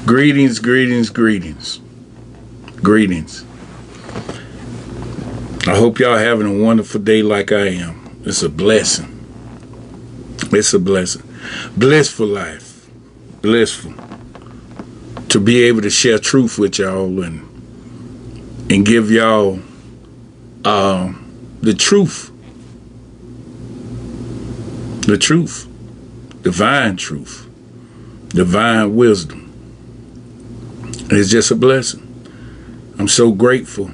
Greetings, greetings, greetings. Greetings. I hope y'all having a wonderful day like I am. It's a blessing. It's a blessing. Blissful life. Blissful. To be able to share truth with y'all and give y'all the truth. The truth. Divine truth. Divine wisdom. It's just a blessing. I'm so grateful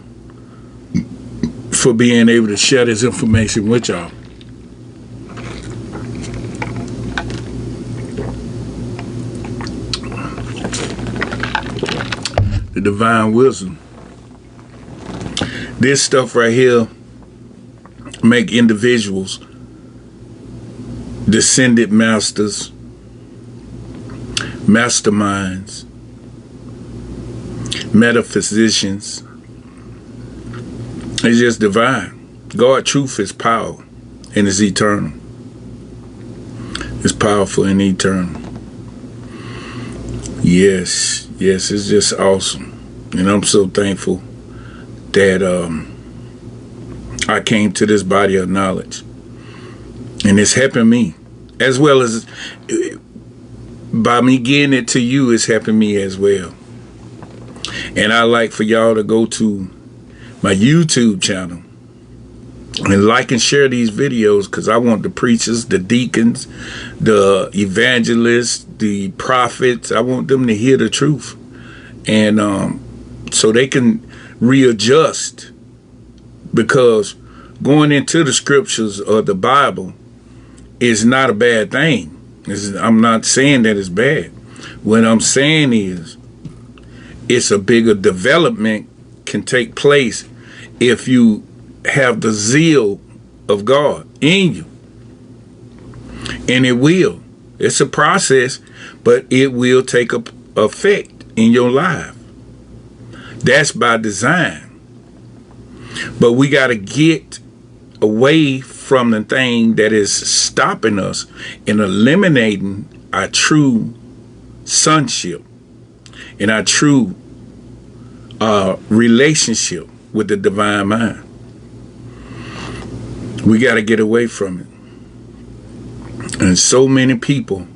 for being able to share this information with y'all. The divine wisdom. This stuff right here make individuals descended masters, masterminds, metaphysicians. It's just divine. God truth is power and is eternal. It's powerful and eternal. Yes, it's just awesome. And I'm so thankful that I came to this body of knowledge. And it's helping me. As well as by me getting it to you, it's helping me as well. And I like for y'all to go to my YouTube channel and like and share these videos, because I want the preachers, the deacons, the evangelists, the prophets, I want them to hear the truth. And so they can readjust, because going into the scriptures of the Bible is not a bad thing. I'm not saying that it's bad. What I'm saying is it's a bigger development can take place if you have the zeal of God in you. And it will. It's a process, but it will take effect in your life. That's by design. But we got to get away from the thing that is stopping us and eliminating our true sonship and our true relationship with the divine mind. We got to get away from it. And so many people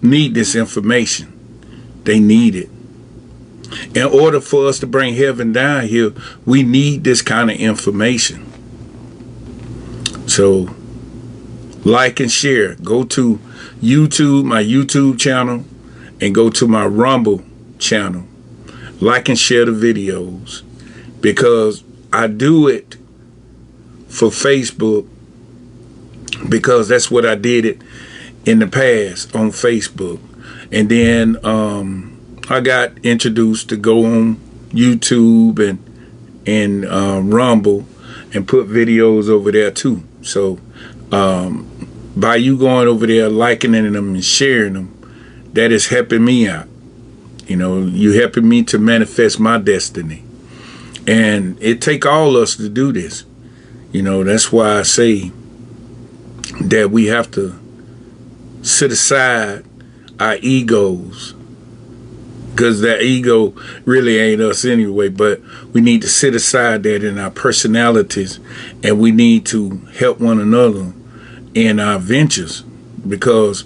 need this information. They need it. In order for us to bring heaven down here, we need this kind of information. So, like and share. Go to YouTube, my YouTube channel, and go to my Rumble channel. Like and share the videos, because I do it for Facebook, because that's what I did it in the past on Facebook. And then I got introduced to go on YouTube and Rumble and put videos over there too. So by you going over there, liking them and sharing them, that is helping me out. You know, you helping me to manifest my destiny. And it take all us to do this. You know, that's why I say that we have to set aside our egos, because that ego really ain't us anyway. But we need to set aside that in our personalities, and we need to help one another in our ventures, because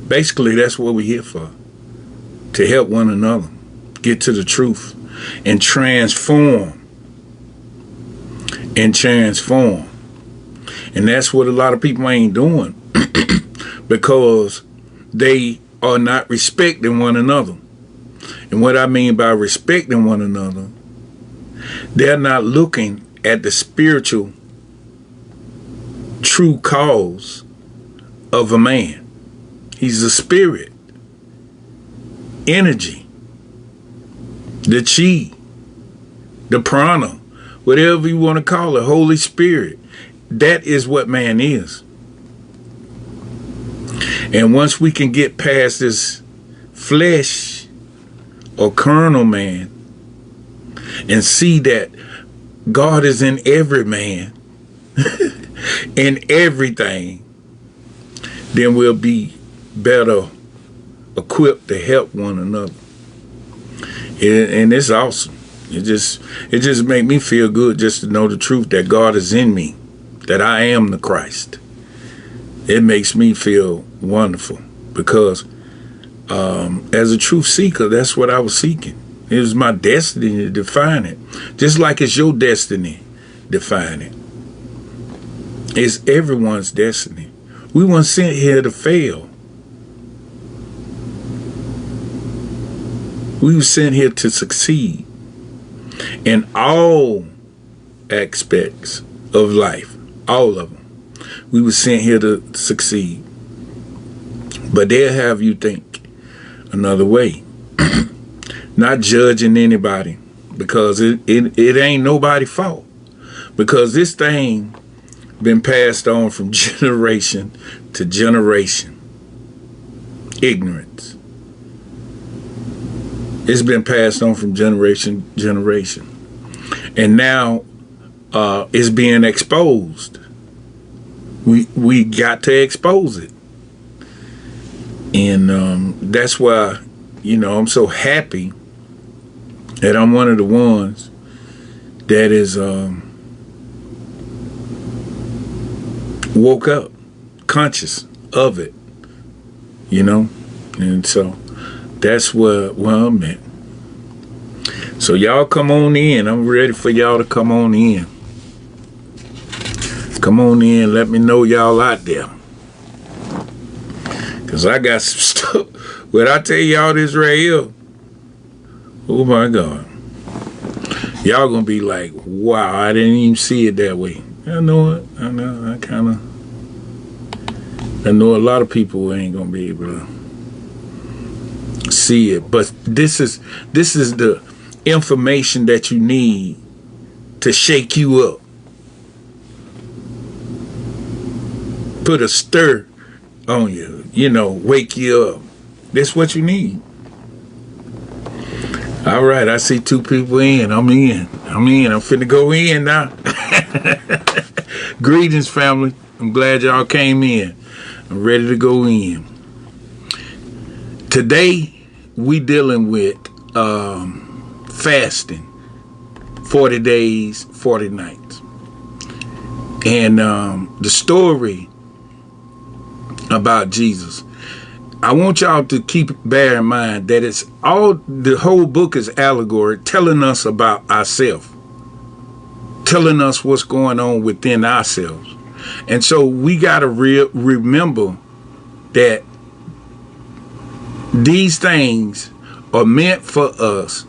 basically that's what we're here for. To help one another get to the truth and transform. And that's what a lot of people ain't doing because they are not respecting one another. And what I mean by respecting one another, they're not looking at the spiritual true cause of a man. He's a spirit. Energy, the chi, the prana, whatever you want to call it, Holy Spirit. That is what man is. And once we can get past this flesh or carnal man and see that God is in every man, in everything, then we'll be better equipped to help one another. And it's awesome. It just make me feel good just to know the truth that God is in me, that I am the Christ. It makes me feel wonderful because as a truth seeker, that's what I was seeking. It was my destiny to define it. Just like it's your destiny, define it. It's everyone's destiny. We weren't sent here to fail. We were sent here to succeed in all aspects of life, all of them. We were sent here to succeed. But they'll have you think another way. Not judging anybody because it ain't nobody's fault. Because this thing been passed on from generation to generation. Ignorance. It's been passed on from generation to generation. And now it's being exposed. We got to expose it. And that's why, I'm so happy that I'm one of the ones that is woke up, conscious of it, and so that's where I'm at. So y'all come on in. I'm ready for y'all to come on in. Come on in. Let me know y'all out there. Because I got some stuff. When I tell y'all this right here, oh my God. Y'all going to be like, wow, I didn't even see it that way. I know it. I know. I know a lot of people ain't going to be able to see it. But this is the information that you need to shake you up. Put a stir on you, wake you up. That's what you need. All right, I see 2 people in. I'm in. I'm finna go in now. Greetings, family. I'm glad y'all came in. I'm ready to go in. Today, we dealing with fasting. 40 days, 40 nights. And the story about Jesus. I want y'all to bear in mind that the whole book is allegory, telling us about ourselves, telling us what's going on within ourselves. And so we got to remember that these things are meant for us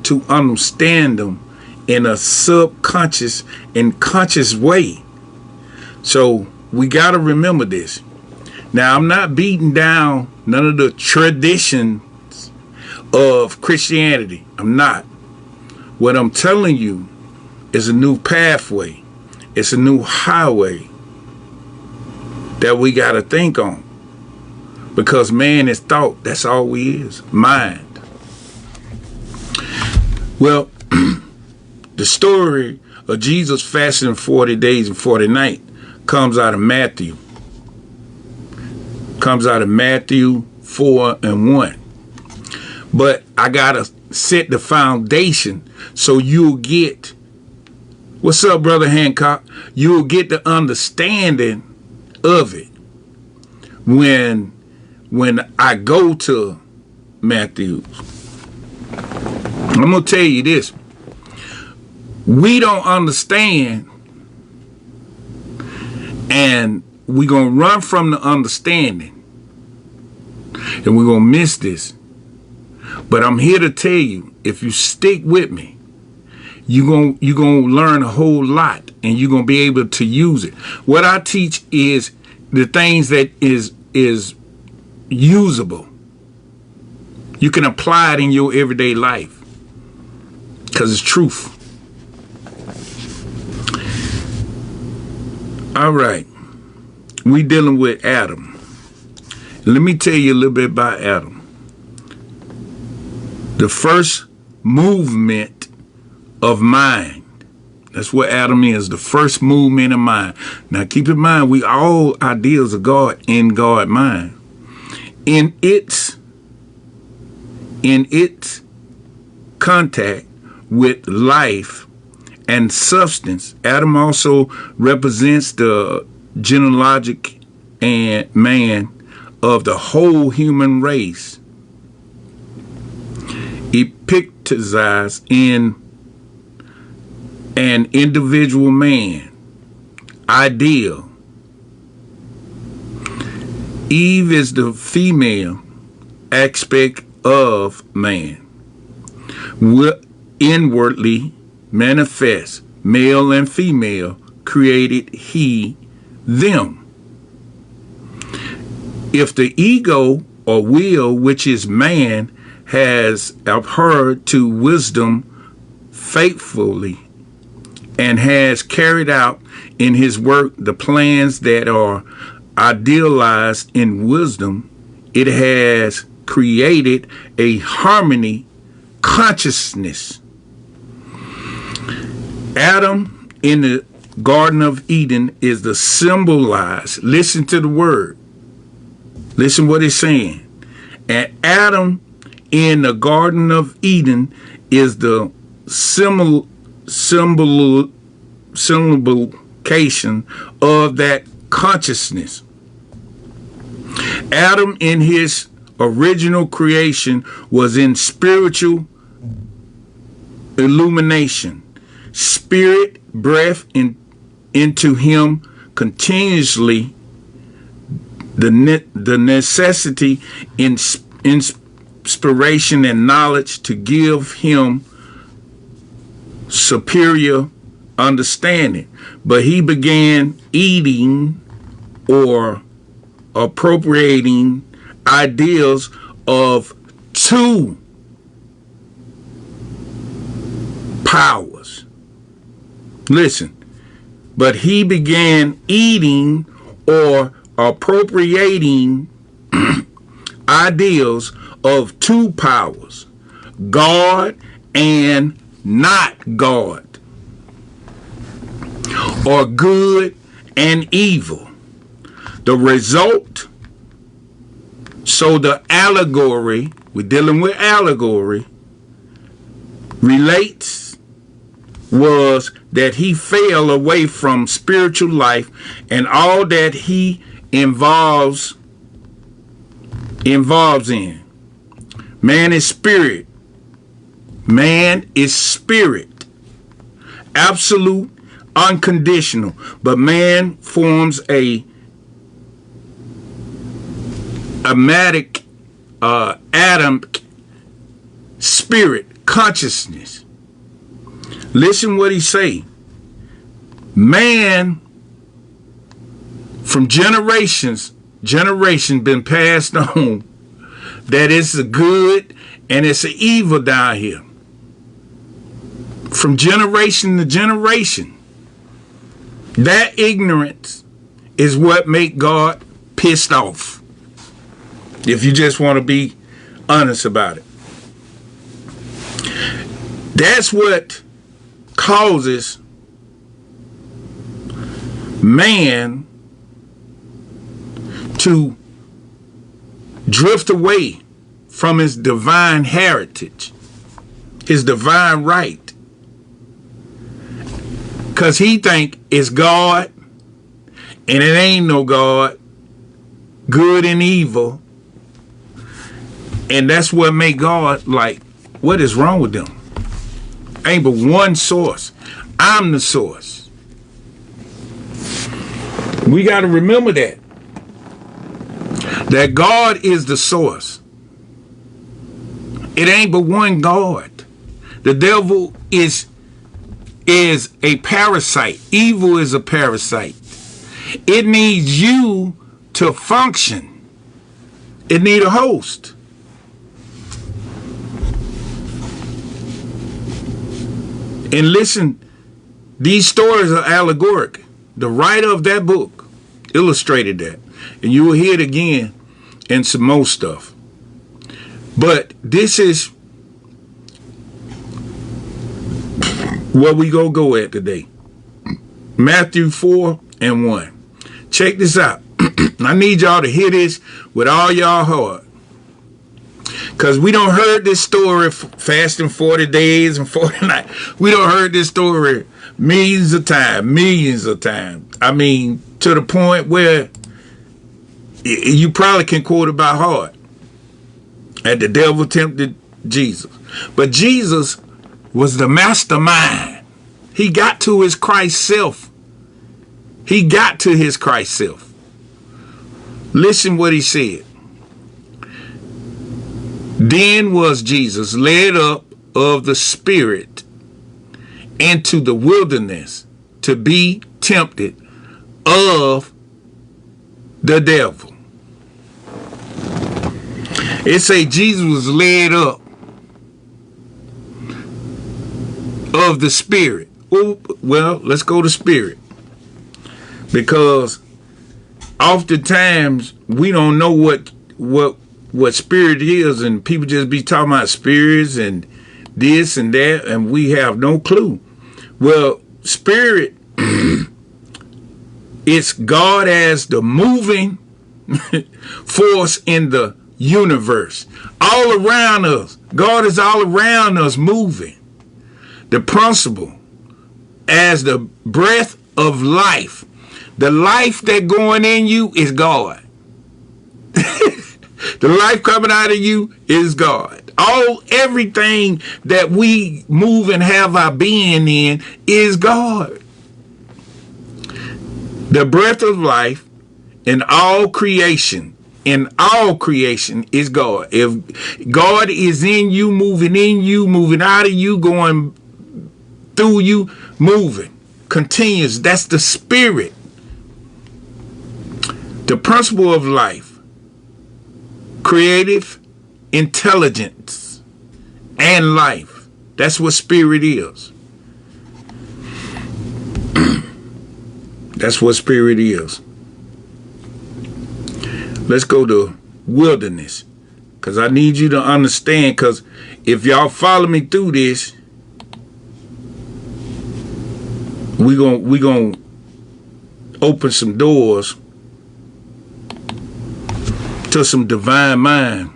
to understand them in a subconscious and conscious way. So we got to remember this. Now, I'm not beating down none of the traditions of Christianity. I'm not. What I'm telling you is a new pathway. It's a new highway that we got to think on. Because man is thought. That's all we is. Mind. Well, the story of Jesus fasting 40 days and 40 nights comes out of Matthew. Comes out of Matthew 4:1. But I gotta set the foundation so you'll get, what's up, Brother Hancock? You'll get the understanding of it when I go to Matthew. I'm gonna tell you this. We don't understand, and we're going to run from the understanding. And we're going to miss this. But I'm here to tell you, if you stick with me, you're going to learn a whole lot. And you're going to be able to use it. What I teach is the things that is usable. You can apply it in your everyday life. Because it's truth. All right. We dealing with Adam. Let me tell you a little bit about Adam. The first movement of mind. That's what Adam is, the first movement of mind. Now keep in mind, we all ideals of God in God's mind. In its in its contact with life and substance. Adam also represents the genealogic and man of the whole human race, epictized in an individual man, ideal. Eve is the female aspect of man, inwardly manifest, male and female, created he, them. If the ego or will, which is man, has adhered to wisdom faithfully and has carried out in his work the plans that are idealized in wisdom, it has created a harmony consciousness. Adam in the Garden of Eden is the symbolized. Listen to the word. Listen what it's saying. And Adam in the Garden of Eden is the symbolication of that consciousness. Adam in his original creation was in spiritual illumination. Spirit breath into him continuously. The necessity, inspiration, and knowledge to give him superior understanding. But he began eating or appropriating ideals of two powers. Listen, but he began eating or appropriating ideals of two powers, God and not God, or good and evil. The result, so the allegory, we're dealing with allegory, relates was that he fell away from spiritual life and all that he involves in. Man is spirit. Man is spirit. Absolute, unconditional. But man forms a atomic spirit consciousness. Listen what he say. Man from generations been passed on that it's a good and it's an evil down here. From generation to generation. That ignorance is what make God pissed off. If you just want to be honest about it. That's what causes man to drift away from his divine heritage, his divine right. Because he think it's God and it ain't no God, good and evil. And that's what make God like, what is wrong with them? Ain't but one source. I'm the source. We got to remember that. That God is the source. It ain't but one God. The devil is a parasite. Evil is a parasite. It needs you to function. It needs a host. And listen, these stories are allegoric. The writer of that book illustrated that. And you will hear it again in some more stuff. But this is where we go at today. Matthew 4:1. Check this out. I need y'all to hear this with all y'all heart. Because we don't heard this story fasting 40 days and 40 nights. We don't heard this story millions of times. I mean, to the point where you probably can quote it by heart. And the devil tempted Jesus. But Jesus was the mastermind. He got to his Christ self. He got to his Christ self. Listen what he said. Then was Jesus led up of the Spirit into the wilderness to be tempted of the devil. It say Jesus was led up of the Spirit. Well, let's go to Spirit. Because oftentimes we don't know what spirit is, and people just be talking about spirits and this and that, and we have no clue. Well, spirit, it's God as the moving force in the universe. All around us. God is all around us moving. The principle as the breath of life. The life that going in you is God. The life coming out of you is God. Everything that we move and have our being in is God. The breath of life in all creation is God. If God is in you, moving out of you, going through you, moving, continues. That's the Spirit. The principle of life, creative intelligence, and life. That's what spirit is. That's what spirit is. Let's go to wilderness, because I need you to understand, because if y'all follow me through this, we gonna open some doors to some divine mind.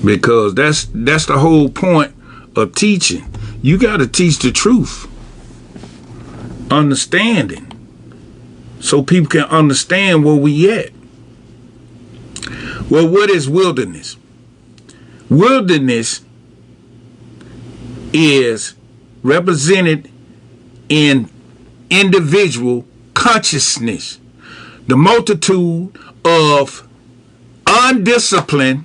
Because that's the whole point of teaching. You got to teach the truth. Understanding. So people can understand where we at. Well, what is wilderness? Wilderness is represented in individual consciousness, the multitude of undisciplined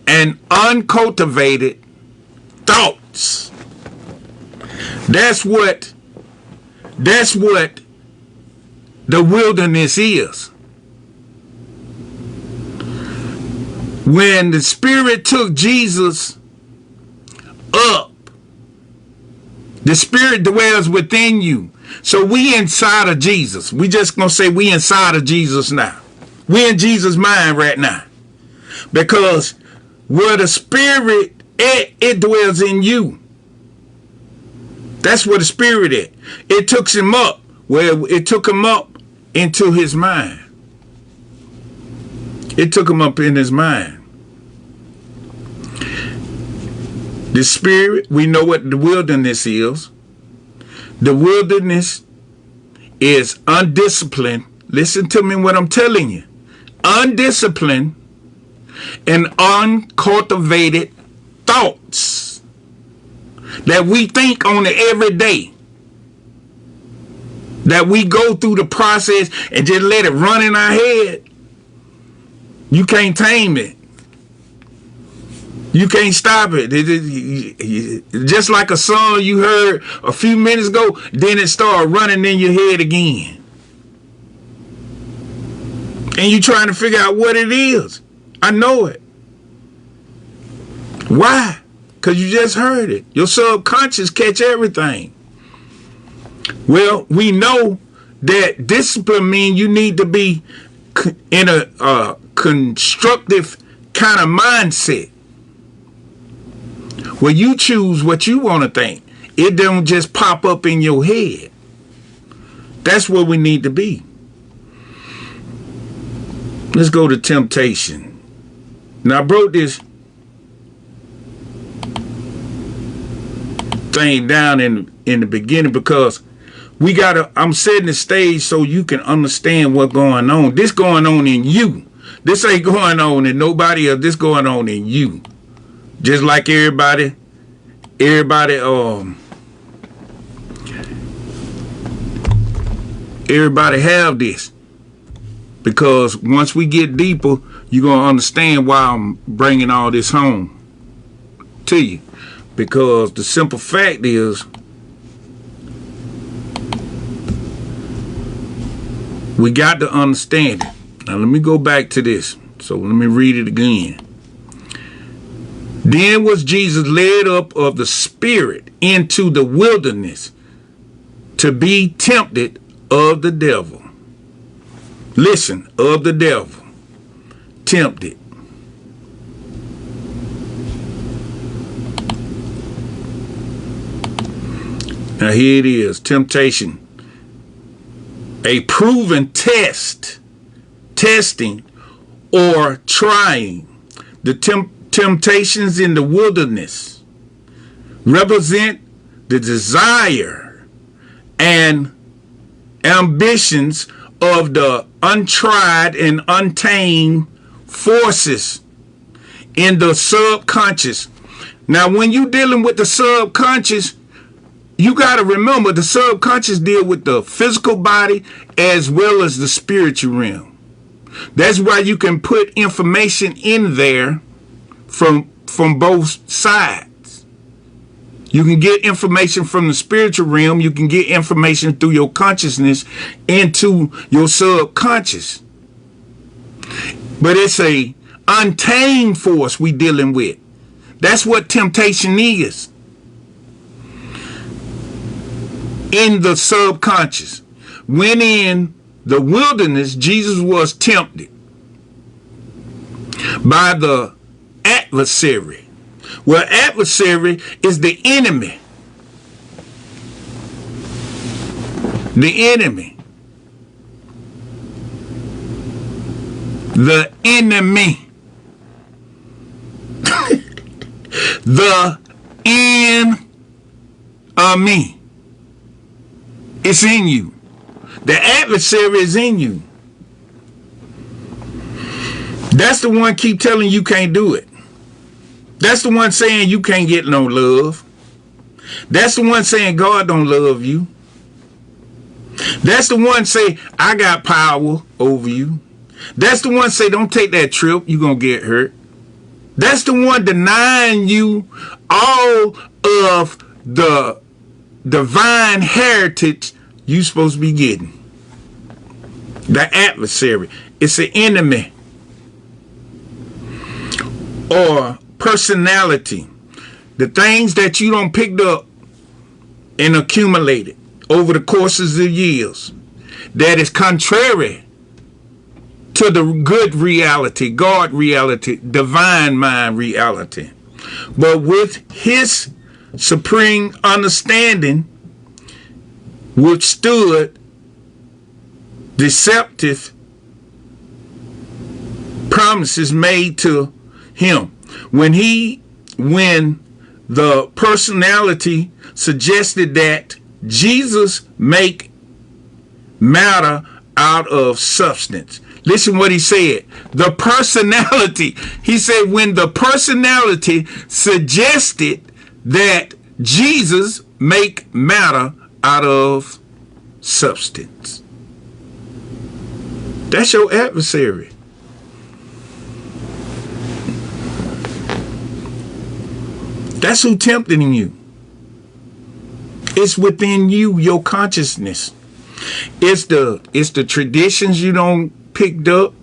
and uncultivated thoughts. That's what the wilderness is. When the Spirit took Jesus up, the Spirit dwells within you. So we inside of Jesus. We just gonna say we inside of Jesus now. We in Jesus' mind right now. Because where the Spirit it dwells in you. That's where the Spirit is. It took him up. Well, it took him up into his mind. It took him up in his mind. The Spirit, we know what the wilderness is. The wilderness is undisciplined. Listen to me what I'm telling you. Undisciplined and uncultivated thoughts that we think on it every day. That we go through the process and just let it run in our head. You can't tame it. You can't stop it. Just like a song you heard a few minutes ago, then it started running in your head again. And you trying to figure out what it is. I know it. Why? Because you just heard it. Your subconscious catch everything. Well, we know that discipline means you need to be in a constructive kind of mindset. Where you choose what you want to think. It don't just pop up in your head. That's where we need to be. Let's go to temptation. Now I broke this thing down in the beginning because I'm setting the stage so you can understand what's going on. This going on in you. This ain't going on in nobody else. This going on in you. Just like everybody have this. Because once we get deeper, you're going to understand why I'm bringing all this home to you. Because the simple fact is, we got to understand it. Now let me go back to this. So let me read it again. Then was Jesus led up of the Spirit into the wilderness to be tempted of the devil. Listen, of the devil. Tempted. Now here it is, temptation. A proven testing, or trying. The temptations in the wilderness represent the desire and ambitions of the untried and untamed forces in the subconscious. Now, when you're dealing with the subconscious, you got to remember the subconscious deal with the physical body as well as the spiritual realm. That's why you can put information in there from both sides. You can get information from the spiritual realm. You can get information through your consciousness into your subconscious. But it's a untamed force we dealing with. That's what temptation is. In the subconscious. When in the wilderness, Jesus was tempted by the adversary. Well, adversary is the enemy. The enemy. The enemy. The enemy. It's in you. The adversary is in you. That's the one keep telling you can't do it. That's the one saying you can't get no love. That's the one saying God don't love you. That's the one say I got power over you. That's the one say don't take that trip, you're going to get hurt. That's the one denying you all of the divine heritage you supposed to be getting. The adversary. It's an enemy. Or personality. The things that you don't picked up and accumulated over the courses of years that is contrary to the good reality, God reality, divine mind reality. But with his supreme understanding withstood deceptive promises made to him. When the personality suggested that Jesus make matter out of substance. Listen what he said. The personality. He said when the personality suggested that Jesus make matter out of substance. That's your adversary. That's who tempting you. It's within you, your consciousness. It's the traditions you don't picked up.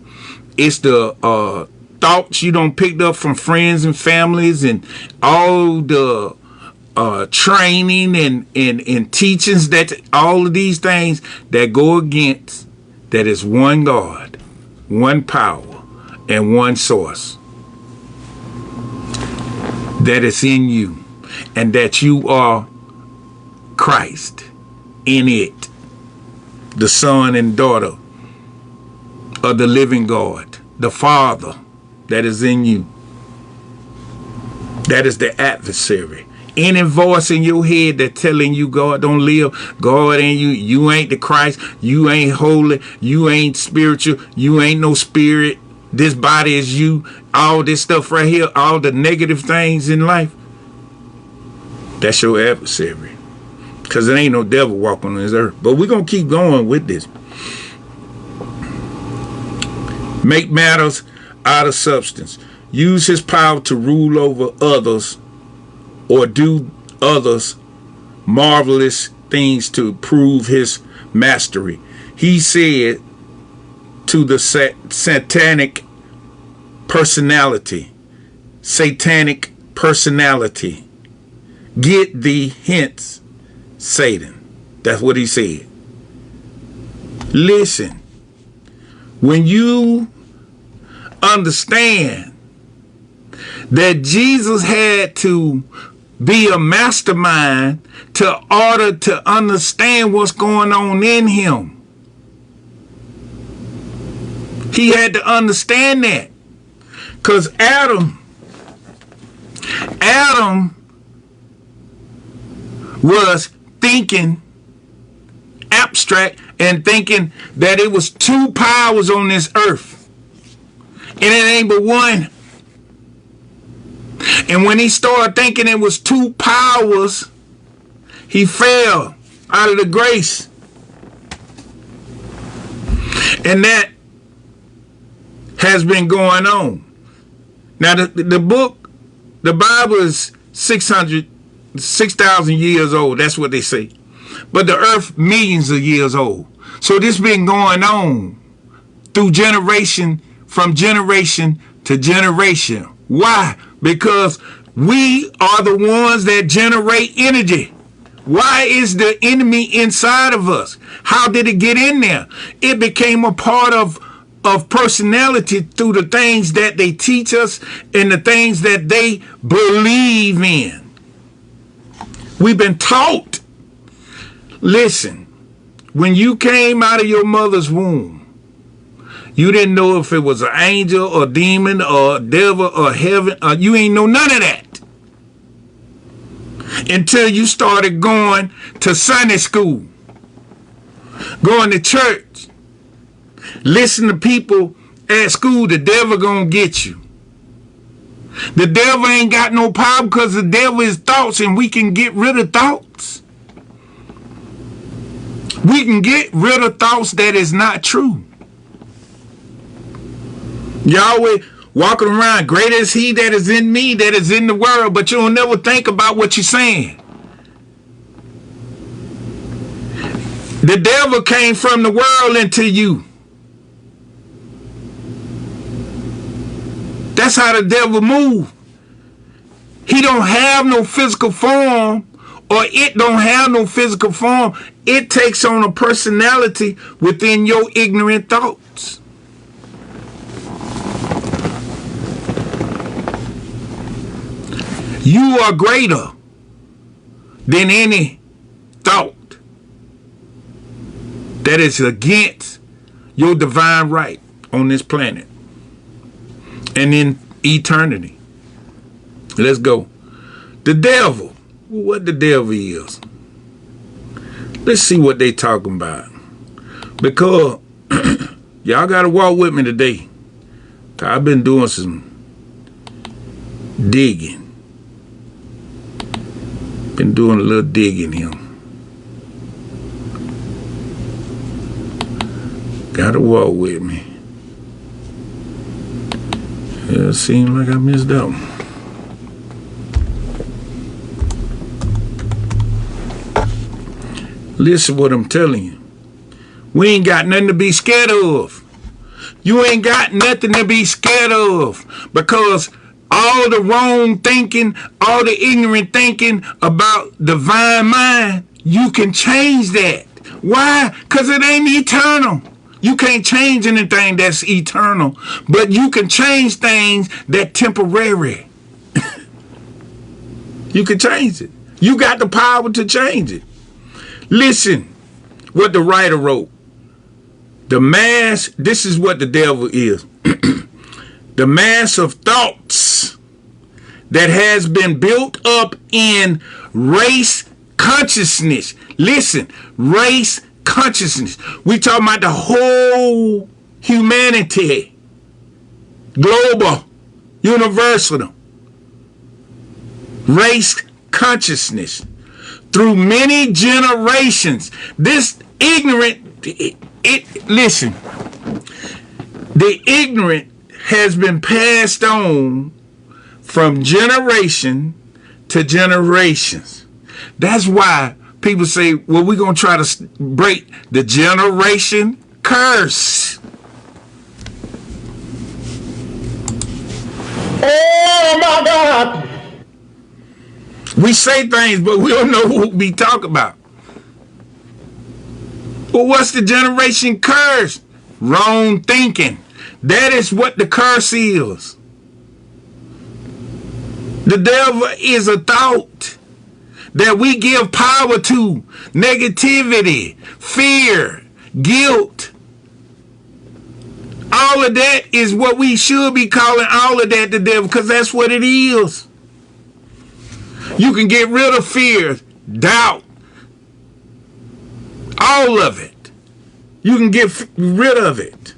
It's the thoughts you don't picked up from friends and families and all the training and teachings, that all of these things that go against that is one God, one power, and one source that is in you, and that you are Christ in it, the son and daughter of the living God. the Father that is in you. That is the adversary. Any voice in your head that telling you God don't live, God ain't you, you ain't the Christ, you ain't holy, you ain't spiritual, you ain't no spirit, this body is you, all this stuff right here, all the negative things in life, that's your adversary. Because there ain't no devil walking on this earth. But we're going to keep going with this. Make matters out of substance. Use his power to rule over others or do others marvelous things to prove his mastery. He said to the satanic personality, get thee hence, Satan. That's what he said. Listen, when you understand that Jesus had to be a mastermind to order to understand what's going on in him, he had to understand that. Because Adam was thinking abstract and thinking that it was two powers on this earth. And it ain't but one. And when he started thinking it was two powers, he fell out of the grace. And that has been going on. Now the book, the Bible is 6,000 years old. That's what they say. But the earth millions of years old. So this been going on through generation, from generation to generation. Why? Because we are the ones that generate energy. Why is the enemy inside of us? How did it get in there? It became a part of personality through the things that they teach us and the things that they believe in. We've been taught. Listen, when you came out of your mother's womb, you didn't know if it was an angel or demon or devil or heaven. You ain't know none of that until you started going to Sunday school, going to church, listen to people at school. The devil gonna get you. The devil ain't got no power because the devil is thoughts, and we can get rid of thoughts. We can get rid of thoughts that is not true. You're always walking around, greater is he that is in me, that is in the world, but you don't never think about what you're saying. The devil came from the world into you. That's how the devil moves. He don't have no physical form, or it don't have no physical form. It takes on a personality within your ignorant thoughts. You are greater than any thought that is against your divine right on this planet and in eternity. Let's go. The devil. What the devil is. Let's see what they talking about. Because y'all got to walk with me today. I've been doing some digging. Been doing a little digging here. Gotta walk with me. It seems like I missed out. Listen what I'm telling you. We ain't got nothing to be scared of. You ain't got nothing to be scared of, because all the wrong thinking, all the ignorant thinking about divine mind, you can change that. Why? Because it ain't eternal. You can't change anything that's eternal, but you can change things that temporary. You can change it. You got the power to change it. Listen what the writer wrote. The mass, this is what the devil is. The mass of thoughts that has been built up in race consciousness. Listen, race consciousness. We talking about the whole humanity. Global, universal. Race consciousness. Through many generations. This ignorant, listen, the ignorant has been passed on from generation to generations. That's why people say, well, we're going to try to break the generation curse. Oh my God. We say things, but we don't know what we talk about. Well, what's the generation curse? Wrong thinking. That is what the curse is. The devil is a thought that we give power to. Negativity, fear, guilt. All of that is what we should be calling all of that the devil, because that's what it is. You can get rid of fear, doubt, all of it. You can get rid of it.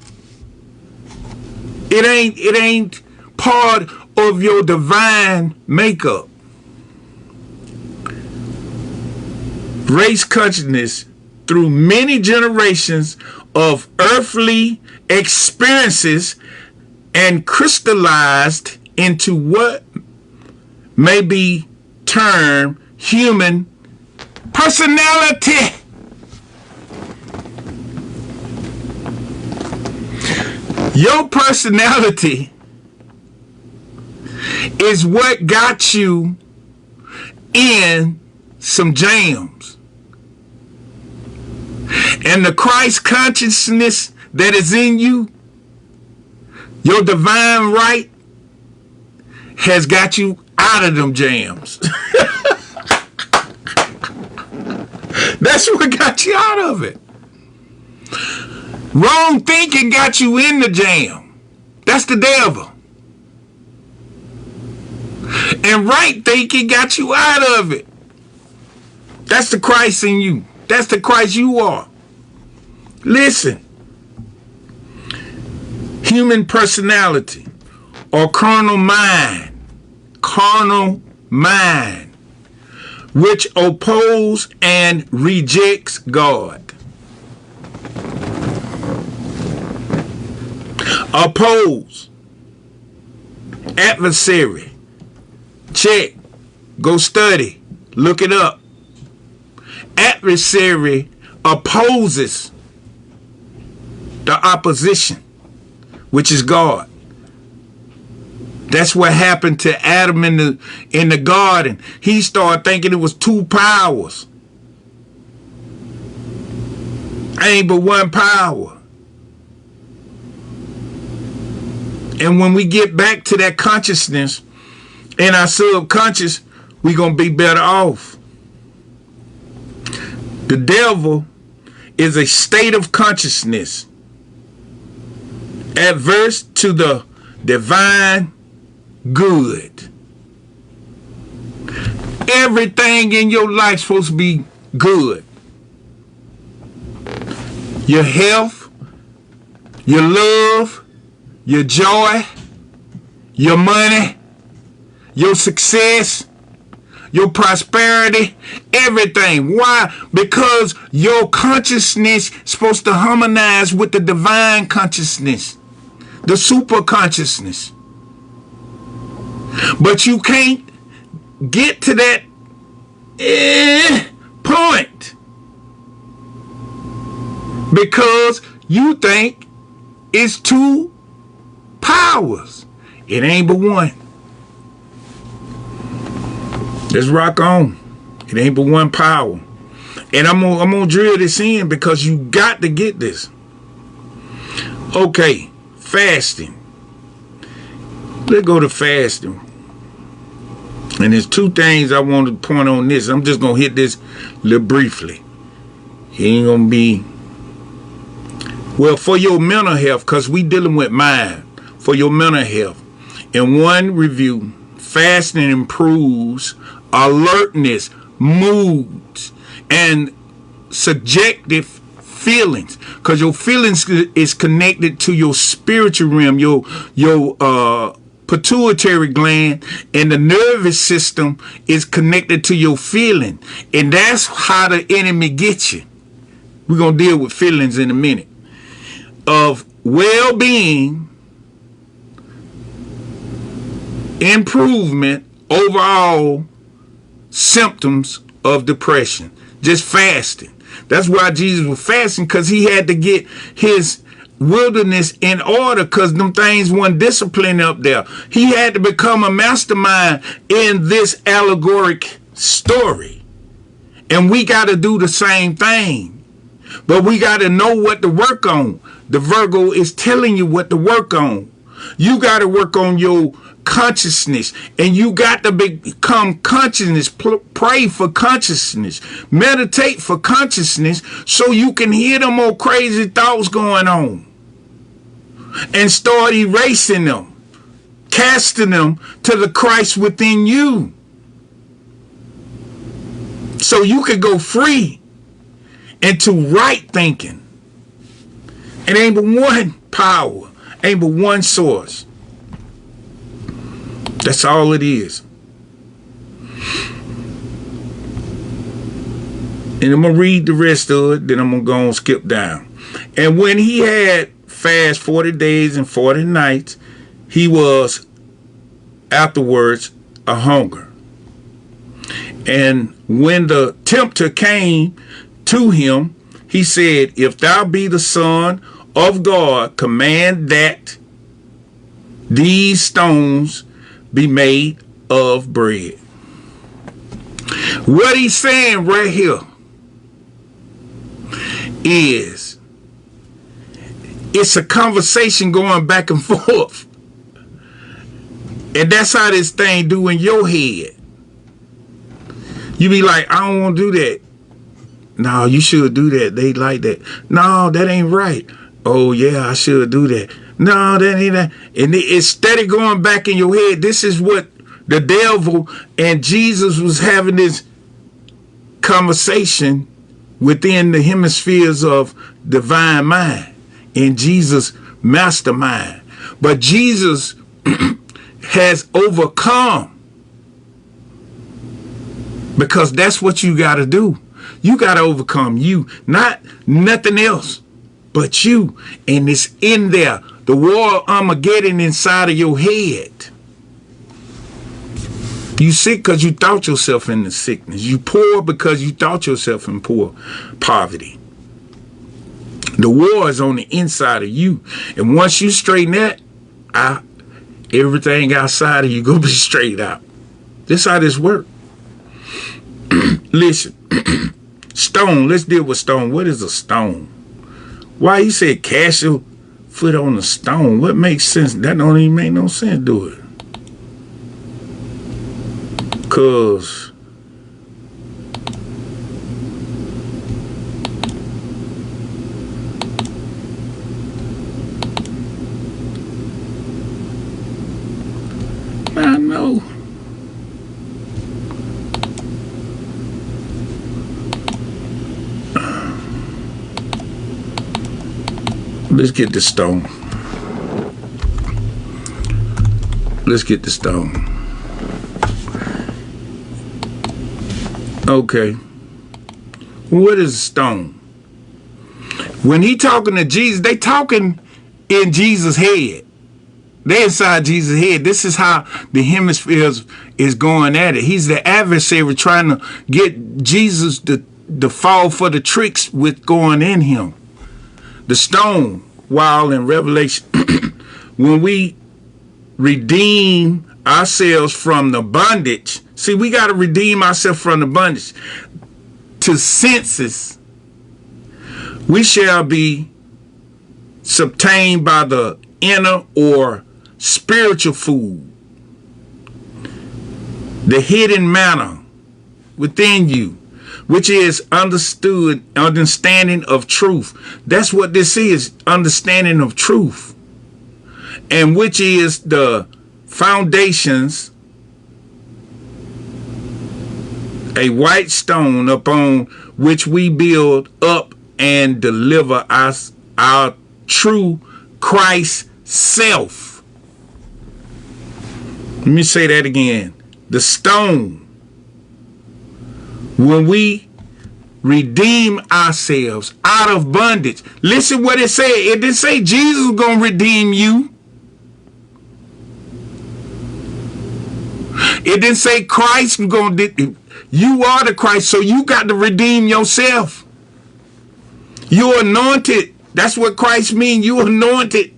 It ain't part of your divine makeup. Race consciousness through many generations of earthly experiences and crystallized into what may be termed human personality. Your personality is what got you in some jams. And the Christ consciousness that is in you, your divine right, has got you out of them jams. That's what got you out of it. Wrong thinking got you in the jam. That's the devil. And right thinking got you out of it. That's the Christ in you. That's the Christ you are. Listen. Human personality or carnal mind, which oppose and rejects God. Oppose. Adversary. Check. Go study. Look it up. Adversary opposes the opposition, which is God. That's what happened to Adam in the garden. He started thinking it was two powers. Ain't but one power. And when we get back to that consciousness in our subconscious, we're going to be better off. The devil is a state of consciousness adverse to the divine good. Everything in your life is supposed to be good. Your health, your love, your joy, your money, your success, your prosperity, everything. Why? Because your consciousness is supposed to harmonize with the divine consciousness, the super consciousness. But you can't get to that point because you think it's two powers. It ain't but one. Let's rock on. It ain't but one power. And I'm gonna drill this in because you got to get this. Okay, fasting. Let's go to fasting. And there's two things I want to point on this. I'm just going to hit this a little briefly. It ain't going to be, well, for your mental health, because we dealing with mind. for your mental health. In one review, fasting improves alertness, moods, and subjective feelings, because your feelings is connected to your spiritual realm, your pituitary gland, and the nervous system is connected to your feeling, and that's how the enemy gets you. We're gonna deal with feelings in a minute. Of well-being, improvement, overall symptoms of depression. Just fasting. That's why Jesus was fasting, because he had to get his wilderness in order, because them things weren't disciplined up there. He had to become a mastermind in this allegoric story. And we got to do the same thing. But we got to know what to work on. The Virgo is telling you what to work on. You got to work on your consciousness, and you got to become consciousness. Pray for consciousness, meditate for consciousness, so you can hear them old crazy thoughts going on and start erasing them, casting them to the Christ within you, so you can go free into right thinking. It ain't but one power, ain't but one source. That's all it is. And I'm going to read the rest of it, then I'm going to go and skip down. And when he had fast 40 days and 40 nights, he was afterwards a hunger. And when the tempter came to him, he said, if thou be the Son of God, command that these stones be made of bread. What he's saying right here is, it's a conversation going back and forth. And that's how this thing do in your head. You be like, I don't want to do that. No, you should do that. They like that. No, that ain't right. Oh yeah, I should do that. No, that ain't that. And it's steady going back in your head. This is what the devil and Jesus was having this conversation within the hemispheres of divine mind in Jesus' mastermind. But Jesus has overcome, because that's what you got to do. You got to overcome you, not nothing else but you. And it's in there. The war Armageddon inside of your head. You sick because you thought yourself in the sickness. You poor because you thought yourself in poverty. The war is on the inside of you. And once you straighten that out, everything outside of you gonna be straight out. This how this works. Listen. Stone. Let's deal with stone. What is a stone? Why he said cast your foot on a stone? What makes sense? That don't even make no sense, do it? Cause I know. Let's get the stone. Let's get the stone. Okay. What is a stone? When he talking to Jesus, they talking in Jesus' head. They inside Jesus' head. This is how the hemispheres is going at it. He's the adversary trying to get Jesus to fall for the tricks with going in him. The stone, while in Revelation, when we redeem ourselves from the bondage, see, we got to redeem ourselves from the bondage to senses, we shall be subtained by the inner or spiritual food, the hidden manna within you, which is understanding of truth. That's what this is, understanding of truth. and which is the foundations, a white stone upon which we build up and deliver us our true Christ self. Let me say that again. The stone. When we redeem ourselves out of bondage. Listen what it said. It didn't say Jesus was going to redeem you. It didn't say Christ was going to. You are the Christ, so you got to redeem yourself. You're anointed. That's what Christ means. You're anointed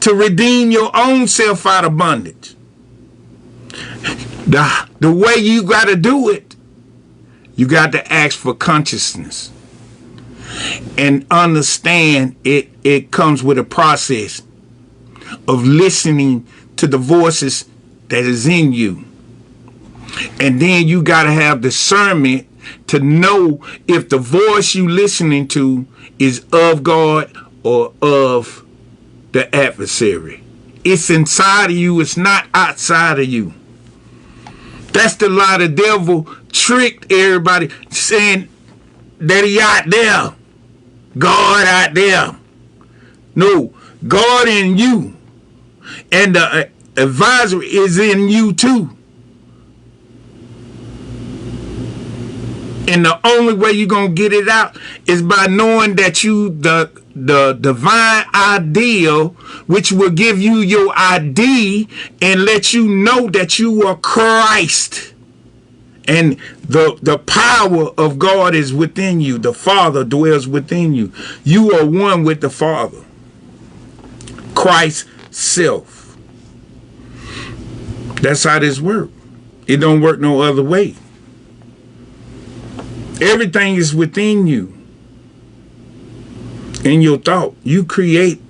to redeem your own self out of bondage. The way you got to do it, you got to ask for consciousness and understand it comes with a process of listening to the voices that is in you. And then you got to have discernment to know if the voice you listening to is of God or of the adversary. It's inside of you. It's not outside of you. That's the lie. The devil tricked everybody saying that he out there. God out there. No, God in you. And the advisor is in you too. And the only way you're going to get it out is by knowing that you, the divine ideal, which will give you your ID and let you know that you are Christ. And the power of God is within you. The Father dwells within you. You are one with the Father. Christ's self. That's how this works. It don't work no other way. Everything is within you. In your thought. You create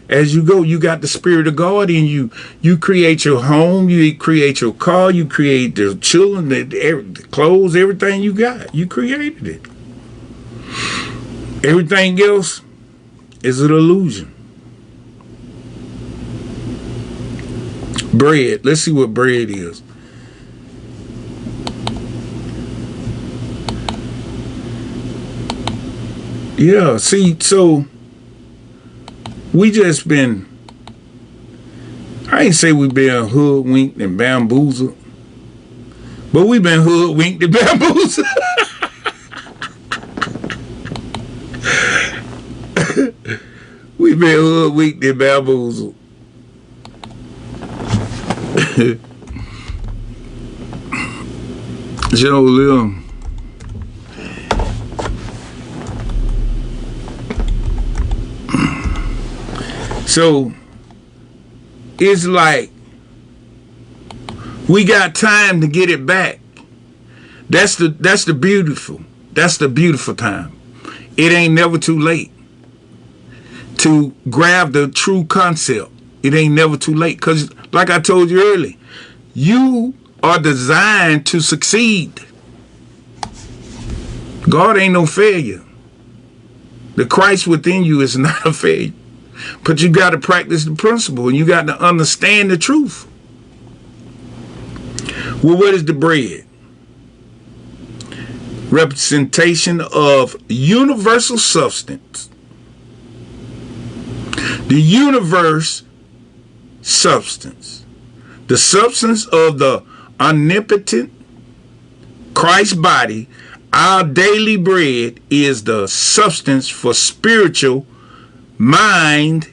as you go. You got the Spirit of God in you. You create your home. You create your car. You create the children, the clothes, everything you got. You created it. Everything else is an illusion. Bread. Let's see what bread is. Yeah, see, so we just been, I ain't say we been hoodwinked and bamboozled, but we been hoodwinked and bamboozled. We been hoodwinked and bamboozled. Joe Lil. So it's like we got time to get it back. That's the beautiful time. It ain't never too late to grab the true concept. It ain't never too late, because like I told you earlier, you are designed to succeed. God ain't no failure. The Christ within you is not a failure. But you got to practice the principle, and you got to understand the truth. Well, what is the bread? Representation of universal substance. The universe substance. The substance of the omnipotent Christ body. Our daily bread is the substance for spiritual mind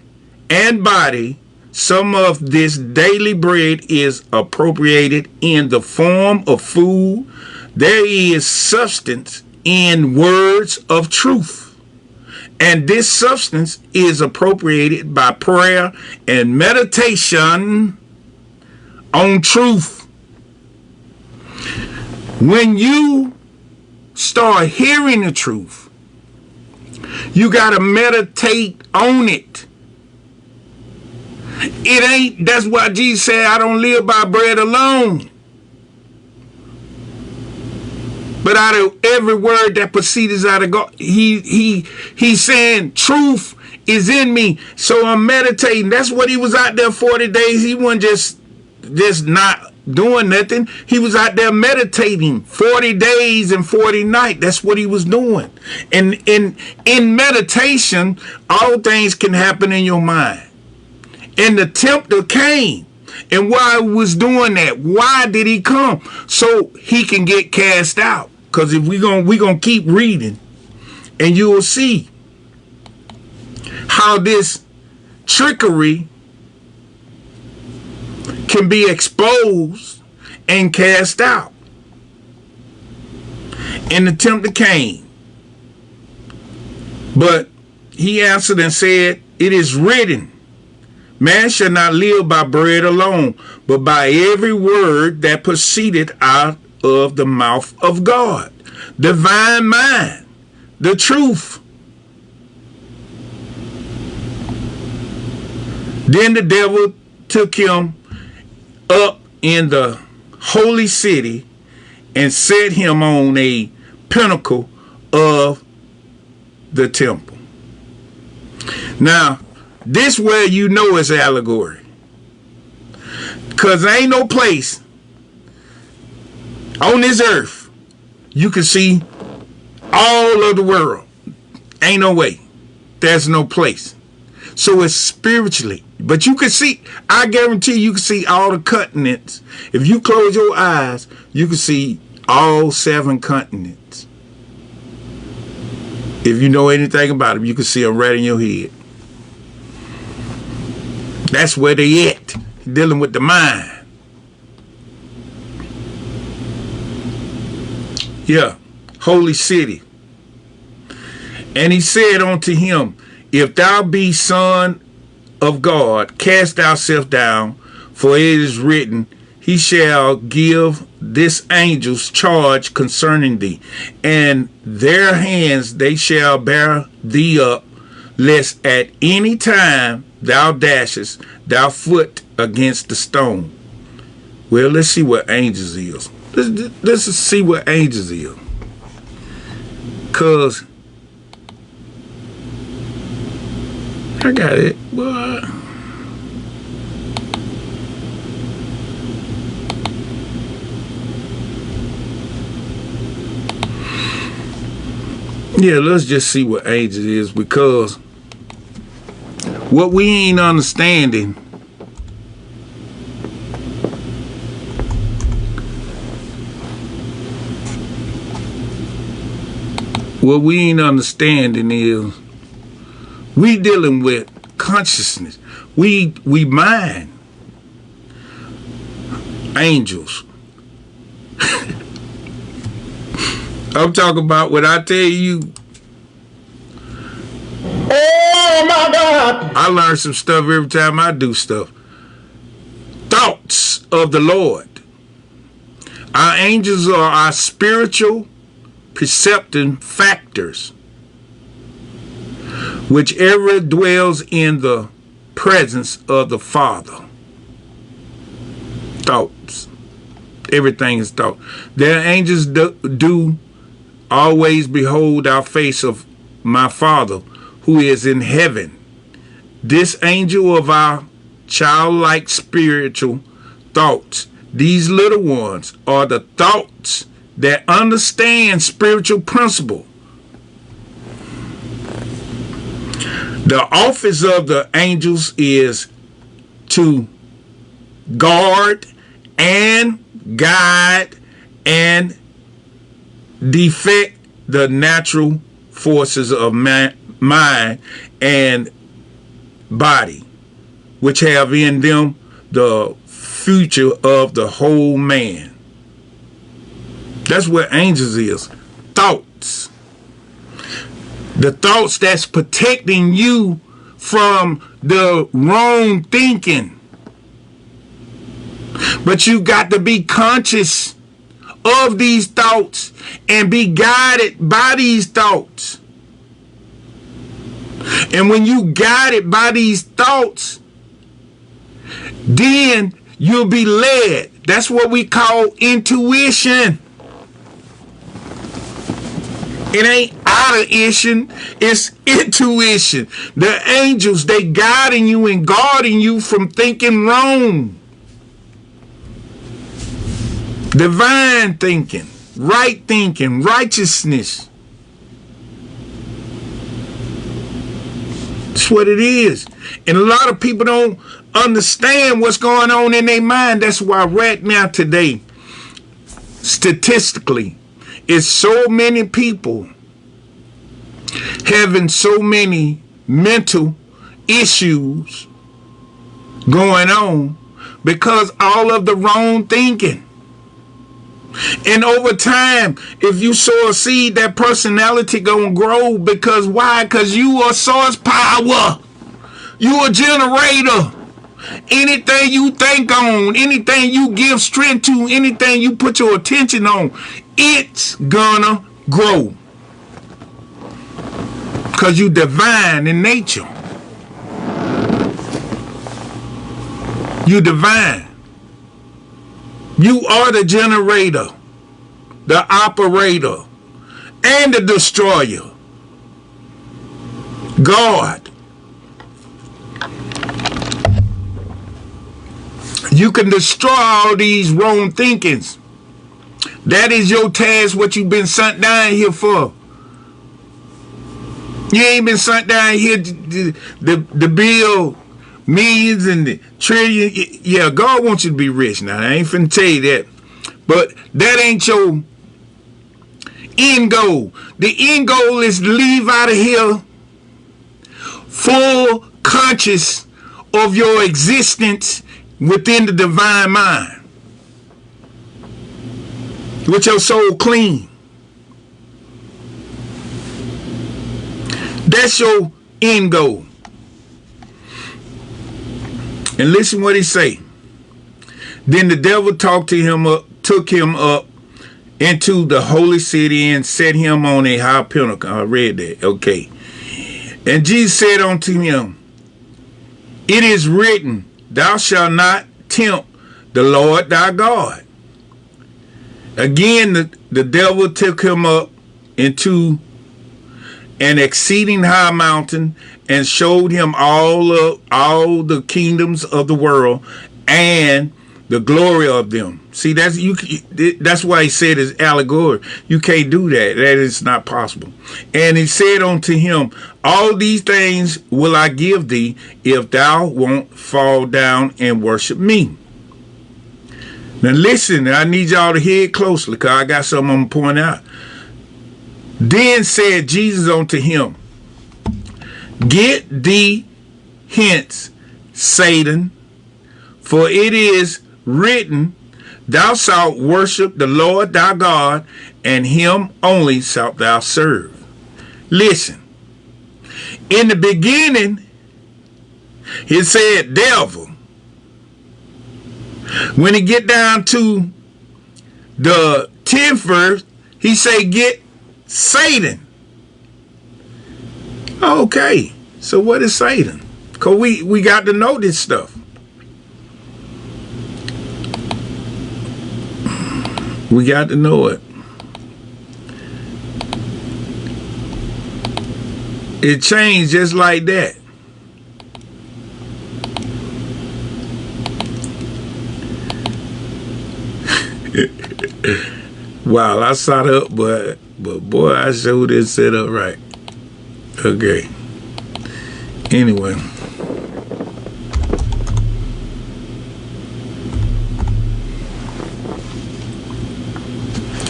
and body. Some of this daily bread is appropriated in the form of food. There is substance in words of truth, and this substance is appropriated by prayer and meditation on truth. When you start hearing the truth, you got to meditate on it. It ain't, that's why Jesus said, I don't live by bread alone, but out of every word that proceeds out of God. He's saying truth is in me. So I'm meditating. That's what he was out there 40 days. He wasn't just not doing nothing. He was out there meditating 40 days and 40 nights. That's what he was doing. And in meditation, all things can happen in your mind. And the tempter came. And why he was doing that? Why did he come? So he can get cast out. Because if we're gonna keep reading, and you will see how this trickery can be exposed and cast out. And the tempter came. But he answered and said, it is written, man shall not live by bread alone, but by every word that proceedeth out of the mouth of God. Divine mind, the truth. Then the devil took him up in the holy city and set him on a pinnacle of the temple. Now, this where you know it's allegory. Because there ain't no place on this earth you can see all of the world. Ain't no way. There's no place. So it's spiritually. But you can see, I guarantee you can see all the continents. If you close your eyes, you can see all 7 continents. If you know anything about them, you can see them right in your head. That's where they at, dealing with the mind. Yeah, holy city. And he said unto him, if thou be son of God, cast thyself down, for it is written, he shall give this angels charge concerning thee, and their hands they shall bear thee up, lest at any time thou dashest thy foot against the stone. Well, let's see what angels is. Let's see what angels is. Because I got it. What? Yeah, let's just see what angels is, because what we ain't understanding is we dealing with consciousness. We mind. Angels. I'm talking about what I tell you. Oh my God! I learn some stuff every time I do stuff. Thoughts of the Lord. Our angels are our spiritual percepting factors, whichever dwells in the presence of the Father. Thoughts. Everything is thought. Their angels do always behold our face of my Father who is in heaven. This angel of our childlike spiritual thoughts, these little ones, are the thoughts that understand spiritual principle. The office of the angels is to guard and guide and defect the natural forces of mind and body, which have in them the future of the whole man. That's what angels is. Thoughts. The thoughts that's protecting you from the wrong thinking. But you got to be conscious of these thoughts and be guided by these thoughts. And when you guided by these thoughts, then you'll be led. That's what we call intuition. It ain't audition, it's intuition. The angels, they guiding you and guarding you from thinking wrong. Divine thinking, right thinking, righteousness. That's what it is. And a lot of people don't understand what's going on in their mind. That's why right now today, statistically, it's so many people having so many mental issues going on because all of the wrong thinking. And over time, if you sow a seed, that personality gonna grow. Because why? Because you are source power. You a generator. Anything you think on, anything you give strength to, anything you put your attention on, it's gonna grow. Because you divine in nature. You divine. You are the generator, the operator, and the destroyer. God. You can destroy all these wrong thinkings. That is your task, what you've been sent down here for. You ain't been sent down here to build millions and the trillion. Yeah, God wants you to be rich. Now, I ain't finna tell you that. But that ain't your end goal. The end goal is to leave out of here full conscious of your existence within the divine mind. With your soul clean. That's your end goal. And listen what he say. Then the devil took him up into the holy city and set him on a high pinnacle. I read that. Okay. And Jesus said unto him, it is written, thou shalt not tempt the Lord thy God. Again, the devil took him up into an exceeding high mountain and showed him all the kingdoms of the world and the glory of them. See, that's why he said it's allegory. You can't do that. That is not possible. And he said unto him, all these things will I give thee if thou won't fall down and worship me. Now listen, I need y'all to hear it closely because I got something I'm going to point out. Then said Jesus unto him, get thee hence, Satan, for it is written, thou shalt worship the Lord thy God, and him only shalt thou serve. Listen, in the beginning, he said devil. When he get down to the 10th verse, he say get Satan. Okay, so what is Satan? Because we got to know this stuff. We got to know it. It changed just like that. Wow, I sat up, but boy, I sure didn't sit up right. Okay. Anyway.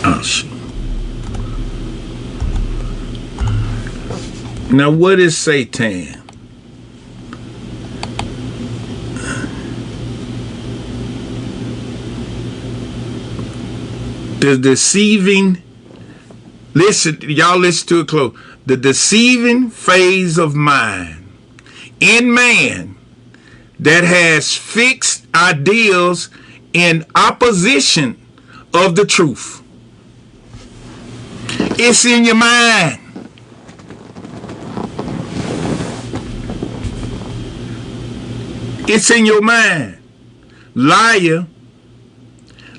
Oh, shit. Now, what is Satan? The deceiving, listen, y'all listen to it close. The deceiving phase of mind in man that has fixed ideals in opposition of the truth. It's in your mind. It's in your mind. Liar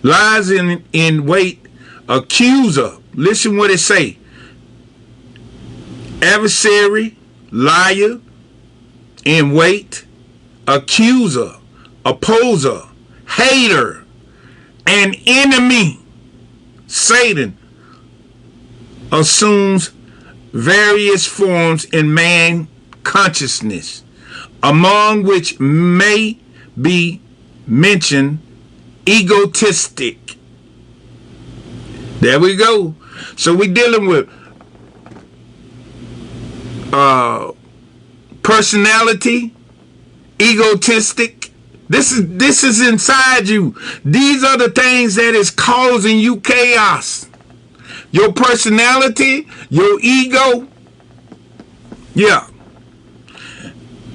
lies in wait, accuser. Listen what it say. adversary, liar in wait, accuser, opposer, hater, and enemy. Satan assumes various forms in man consciousness, among which may be mentioned egotistic. There we go. So we're dealing with personality, egotistic. This is inside you. These are the things that is causing you chaos. Your personality, your ego. Yeah.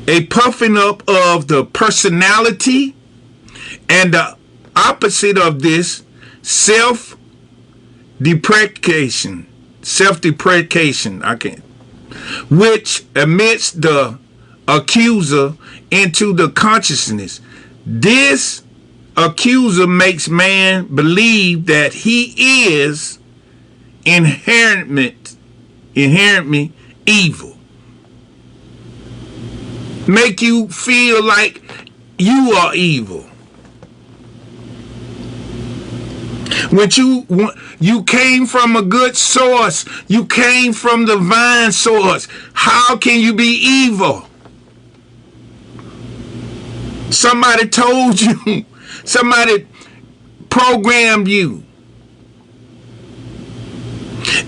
A puffing up of the personality, and the opposite of this, self-deprecation. Self-deprecation. Which admits the accuser into the consciousness. This accuser makes man believe that he is inherently evil. Make you feel like you are evil. When you came from a good source, you came from the divine source. How can you be evil? Somebody told you. Somebody programmed you.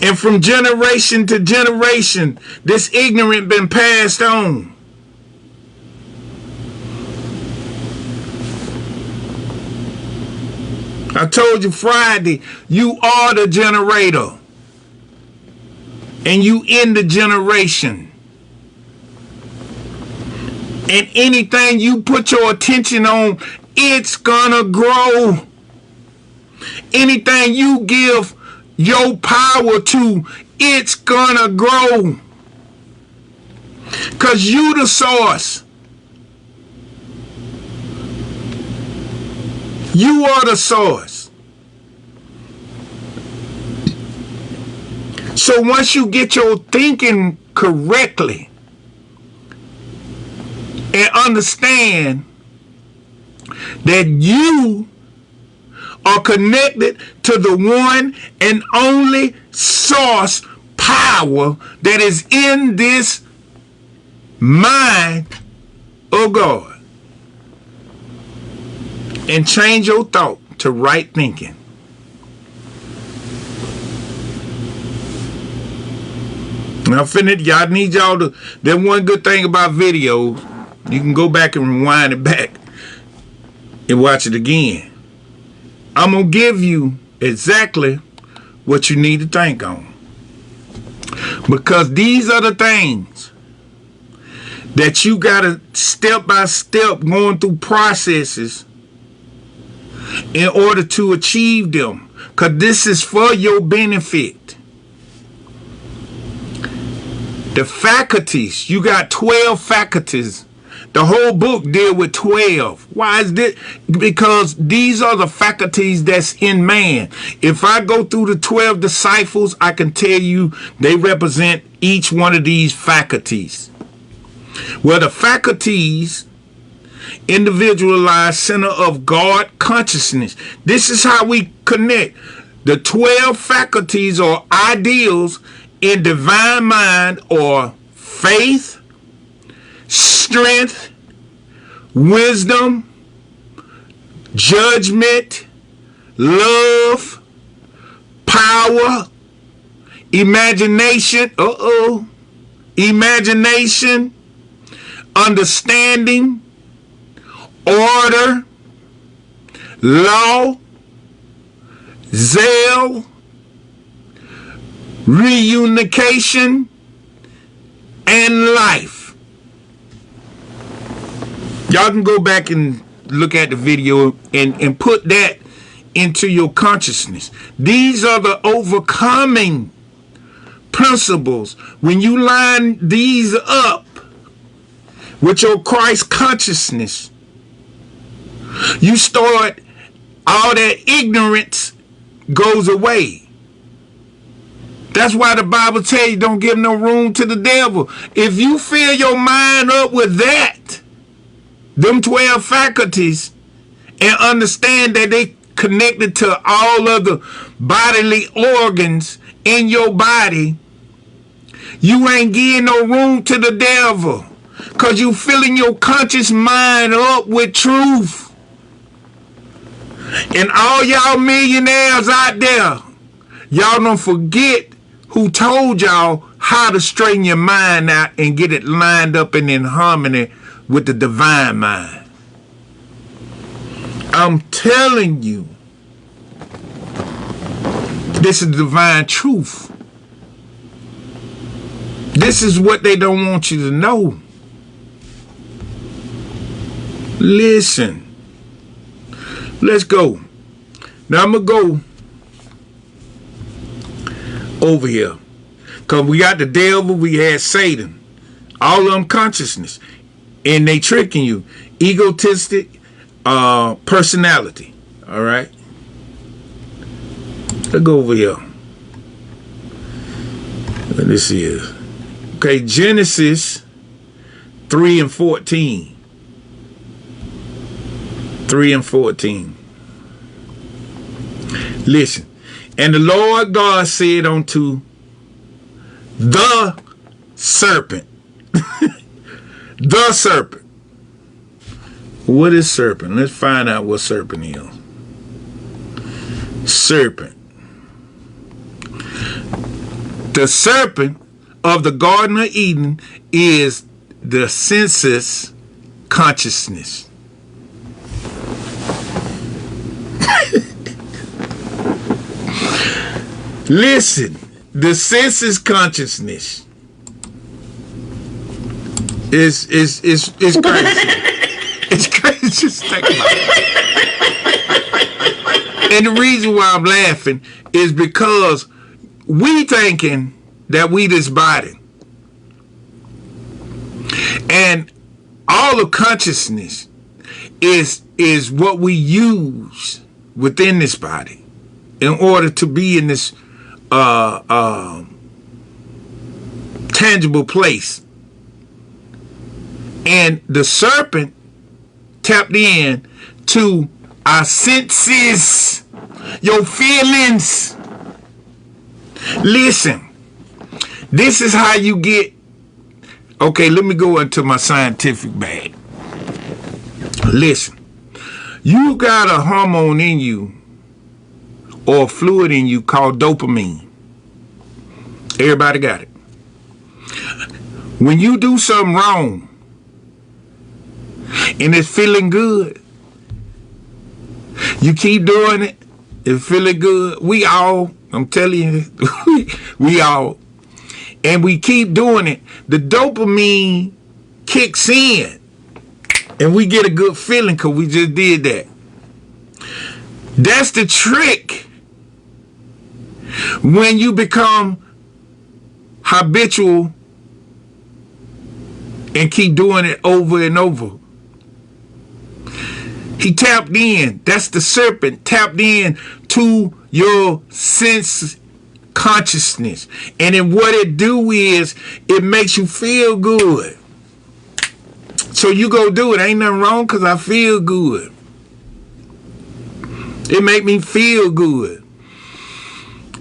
And from generation to generation, this ignorance been passed on. I told you Friday, you are the generator. And you in the generation. And anything you put your attention on, it's gonna grow. Anything you give your power to, it's gonna grow. Because you the source. You are the source. So once you get your thinking correctly and understand that you are connected to the one and only source power that is in this mind of God, and change your thought to right thinking. Now, y'all need y'all to. There's one good thing about videos. You can go back and rewind it back and watch it again. I'm going to give you exactly what you need to think on. Because these are the things that you got to step by step going through processes in order to achieve them. Because this is for your benefit. The faculties, you got 12 faculties. The whole book deal with 12. Why is this? Because these are the faculties that's in man. If I go through the 12 disciples, I can tell you they represent each one of these faculties. Well, the faculties individualized center of God consciousness. This is how we connect. The 12 faculties or ideals in divine mind are faith, strength, wisdom, judgment, love, power, imagination, imagination, understanding, order, law, zeal, reunification, and life. Y'all can go back and look at the video and put that into your consciousness. These are the overcoming principles. When you line these up with your Christ consciousness, you start, all that ignorance goes away. That's why the Bible tells you don't give no room to the devil. If you fill your mind up with that, them 12 faculties, and understand that they connected to all of the bodily organs in your body, you ain't giving no room to the devil, because you filling your conscious mind up with truth. And all y'all millionaires out there, y'all don't forget who told y'all how to straighten your mind out and get it lined up and in harmony with the divine mind. I'm telling you, this is divine truth. This is what they don't want you to know. Listen. Let's go. Now I'm going to go over here. Because we got the devil, we had Satan. All of them consciousness. And they tricking you. Egotistic personality. All right? Let's go over here. What this is. Okay, Genesis 3 and 14. 3 and 14. Listen. And the Lord God said unto the serpent. The serpent. What is serpent? Let's find out what serpent is. Serpent. The serpent of the Garden of Eden is the senses consciousness. Listen, the senses consciousness is crazy. It's crazy. Just think about it. And the reason why I'm laughing is because we thinking that we this body. And all of consciousness is what we use within this body in order to be in this tangible place. And the serpent tapped in to our senses, your feelings. Listen, this is how you get. Okay, let me go into my scientific bag. Listen, you got a hormone in you or a fluid in you called dopamine. Everybody got it. When you do something wrong and it's feeling good, you keep doing it, it's feeling good. We all, I'm telling you, we all, and we keep doing it, the dopamine kicks in and we get a good feeling because we just did that. That's the trick. When you become habitual and keep doing it over and over. He tapped in. That's the serpent tapped in to your sense consciousness. And then what it do is it makes you feel good. So you go do it. Ain't nothing wrong because I feel good. It make me feel good.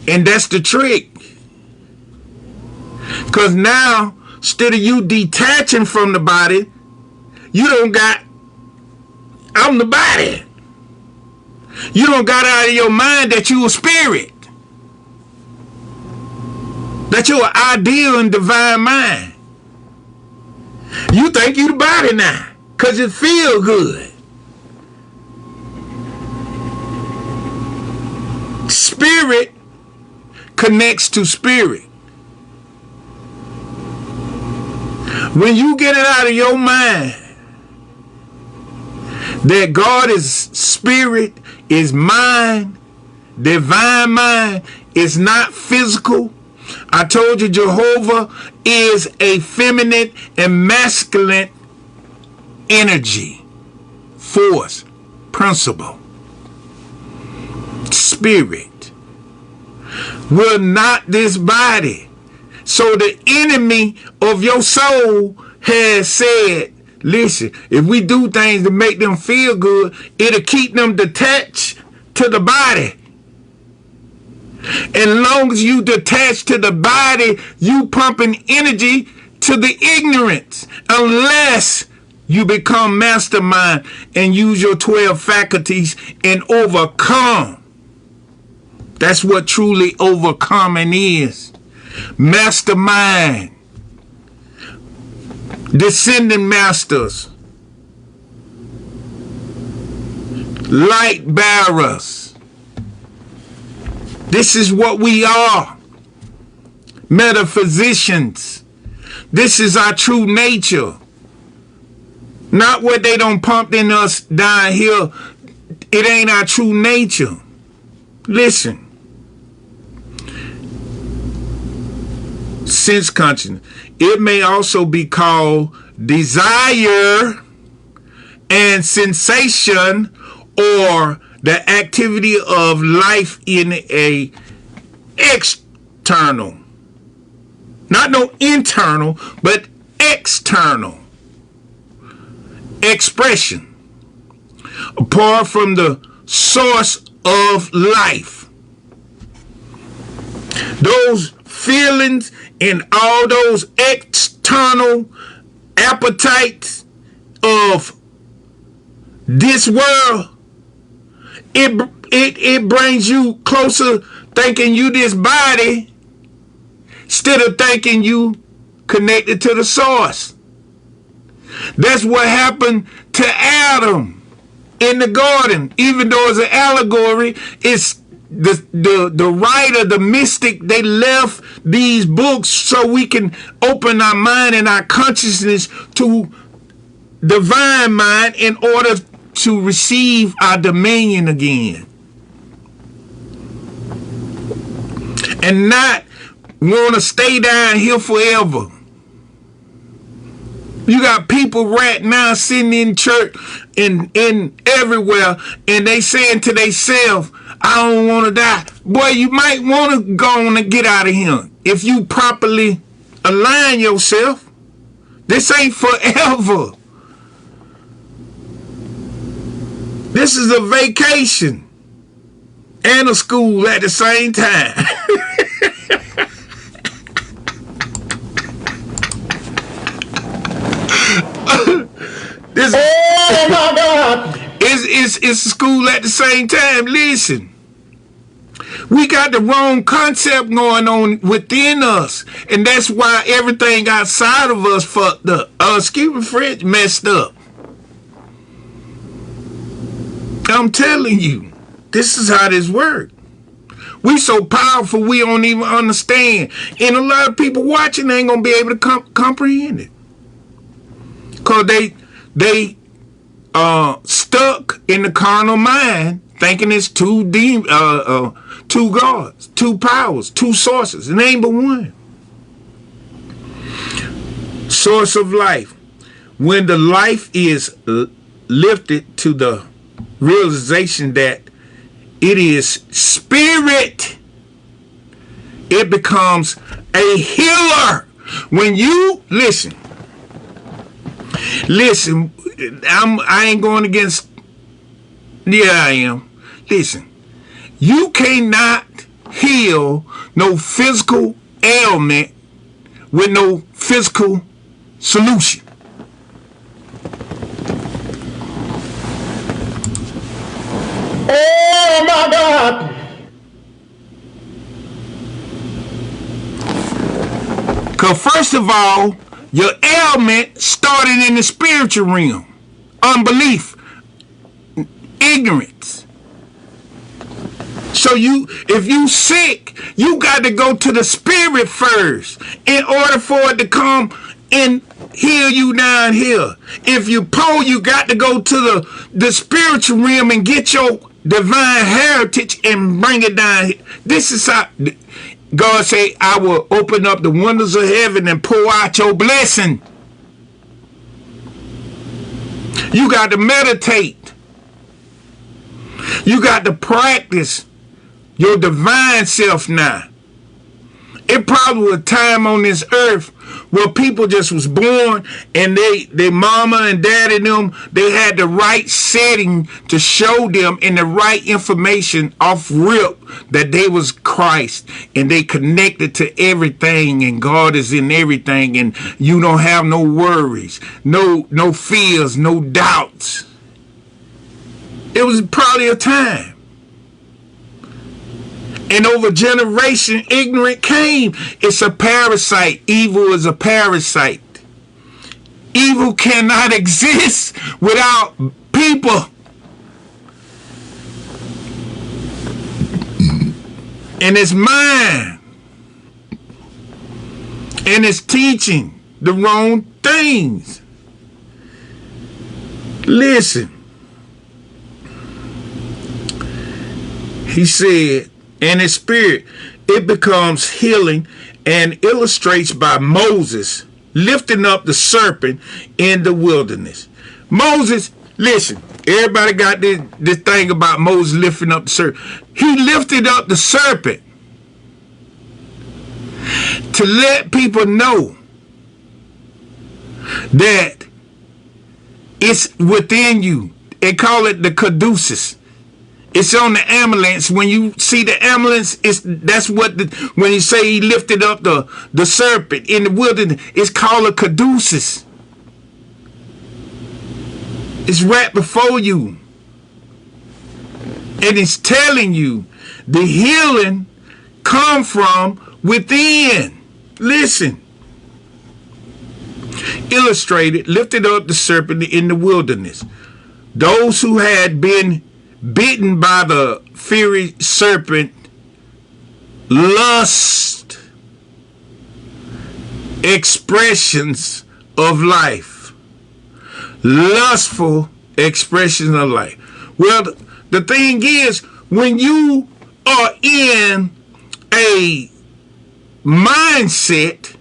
And that's the trick. Because now, instead of you detaching from the body, you don't got, I'm the body. You don't got out of your mind that you a spirit. That you're an ideal and divine mind. You think you the body now. Because it feel good. Spirit connects to spirit. When you get it out of your mind that God is spirit, is mind, divine mind, is not physical. I told you Jehovah is a feminine and masculine energy, force, principle, spirit. will not this body. So the enemy of your soul has said, listen, if we do things to make them feel good, it'll keep them detached to the body. And long as you detach to the body, you pumping energy to the ignorance. Unless you become mastermind and use your 12 faculties and overcome. That's what truly overcoming is. Mastermind. Descending masters. Light bearers. This is what we are. Metaphysicians. This is our true nature. Not what they don't pump in us down here. It ain't our true nature. Listen. Sense consciousness. It may also be called desire and sensation, or the activity of life in a external. Not no internal, but external expression. Apart from the source of life. Those feelings and all those external appetites of this world, it brings you closer thinking you this body instead of thinking you connected to the source. That's what happened to Adam in the garden. Even though it's an allegory, it's the writer, the mystic, they left these books so we can open our mind and our consciousness to divine mind in order to receive our dominion again. And not want to stay down here forever. You got people right now sitting in church and everywhere, and they saying to themselves, I don't want to die. Boy, you might want to go on and get out of here if you properly align yourself. This ain't forever. This is a vacation and a school at the same time. Oh my God! It's a school at the same time. Listen, we got the wrong concept going on within us, and that's why everything outside of us fucked up. Excuse me, French, messed up. I'm telling you, this is how this works. We so powerful we don't even understand, and a lot of people watching ain't gonna be able to comprehend it, cause they stuck in the carnal mind, thinking it's two gods, two powers, two sources. It ain't but one. Source of life. When the life is lifted to the realization that it is spirit, it becomes a healer. When you listen, I ain't going against. Yeah, I am. Listen, you cannot heal no physical ailment with no physical solution. Oh my God! Because first of all, your ailment started in the spiritual realm. Unbelief. Ignorance. So if you sick, you got to go to the spirit first in order for it to come and heal you down here. If you poor, you got to go to the spiritual realm and get your divine heritage and bring it down here. This is how God say, I will open up the windows of heaven and pour out your blessing. You got to meditate. You got to practice your divine self now. It probably was a time on this earth where people just was born and their mama and daddy and them, they had the right setting to show them and the right information off rip that they was Christ and they connected to everything and God is in everything and you don't have no worries, no fears, no doubts. It was probably a time. And over generation, ignorant came. It's a parasite. Evil is a parasite. Evil cannot exist without people. And it's mind. And it's teaching the wrong things. Listen. He said, and his spirit, it becomes healing and illustrates by Moses lifting up the serpent in the wilderness. Moses, listen, everybody got this thing about Moses lifting up the serpent. He lifted up the serpent to let people know that it's within you. They call it the caduceus. It's on the ambulance. When you see the ambulance, that's what when you say he lifted up the serpent in the wilderness, it's called a caduceus. It's right before you. And it's telling you the healing come from within. Listen. Illustrated, lifted up the serpent in the wilderness. Those who had been bitten by the fiery serpent, lust, expressions of life. Lustful expressions of life. Well, the thing is, when you are in a mindset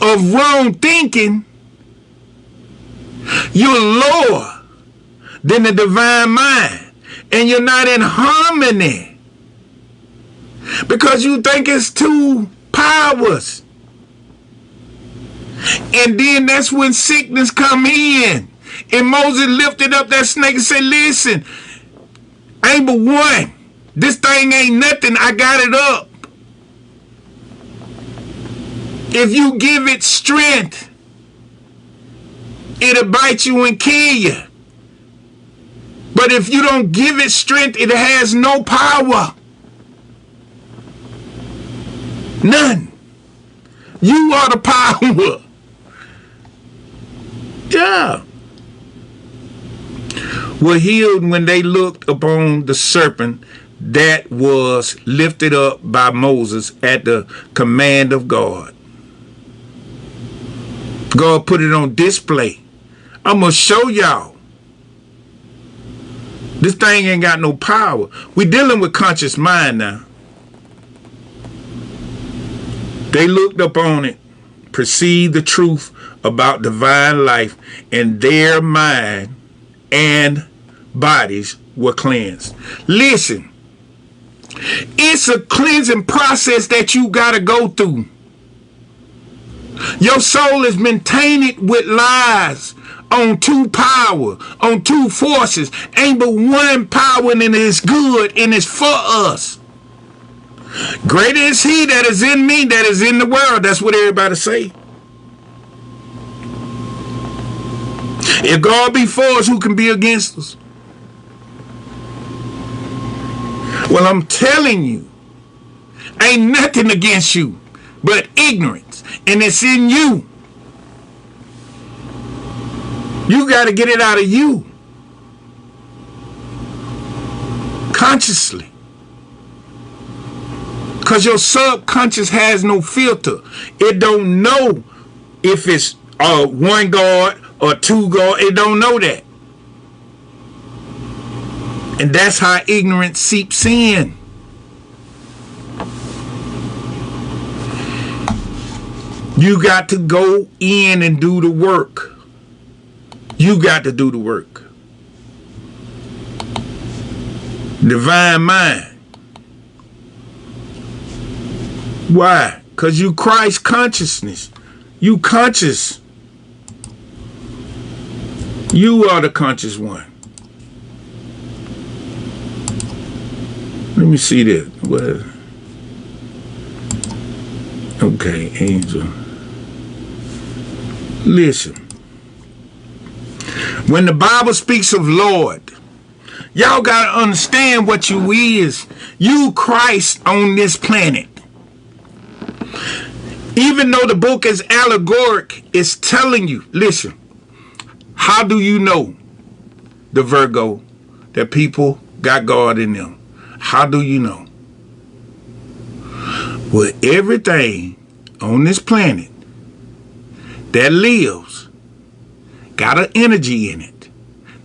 of wrong thinking, you're lower than the divine mind, and you're not in harmony because you think it's two powers. And then that's when sickness come in. And Moses lifted up that snake and said, listen, ain't but one. This thing ain't nothing. I got it up. If you give it strength, it'll bite you and kill you. But if you don't give it strength, it has no power. None. You are the power. Yeah. Were healed when they looked upon the serpent that was lifted up by Moses at the command of God. God put it on display. I'm going to show y'all. This thing ain't got no power. We dealing with conscious mind now. They looked upon it, perceived the truth about divine life, and their mind and bodies were cleansed. Listen, it's a cleansing process that you got to go through. Your soul is maintained with lies on two power, on two forces. Ain't but one power, and it's good and it's for us. Greater is he that is in me that is in the world. That's what everybody say. If God be for us, who can be against us? Well, I'm telling you, ain't nothing against you but ignorance, and it's in you. You got to get it out of you consciously, because your subconscious has no filter. It don't know if it's one God or two God. It don't know that. And that's how ignorance seeps in. You got to go in and do the work. You got to do the work. Divine mind. Why? Because you Christ consciousness. You conscious. You are the conscious one. Let me see this. What? Okay, angel. Listen. When the Bible speaks of Lord, y'all got to understand what you is. You Christ on this planet. Even though the book is allegoric, it's telling you, listen, how do you know, the Virgo, that people got God in them? How do you know? Well, everything on this planet that lives got an energy in it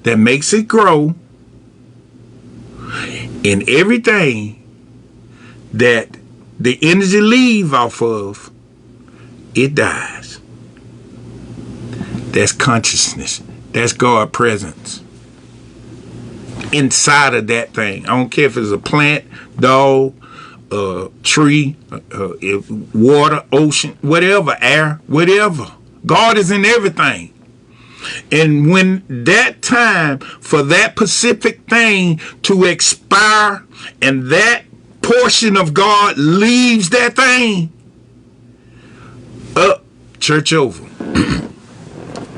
that makes it grow, and everything that the energy leave off of, it dies. That's consciousness. That's God presence inside of that thing. I don't care if it's a plant, dog, tree, water, ocean, whatever, air, whatever. God is in everything. And when that time for that specific thing to expire and that portion of God leaves that thing, up, church over.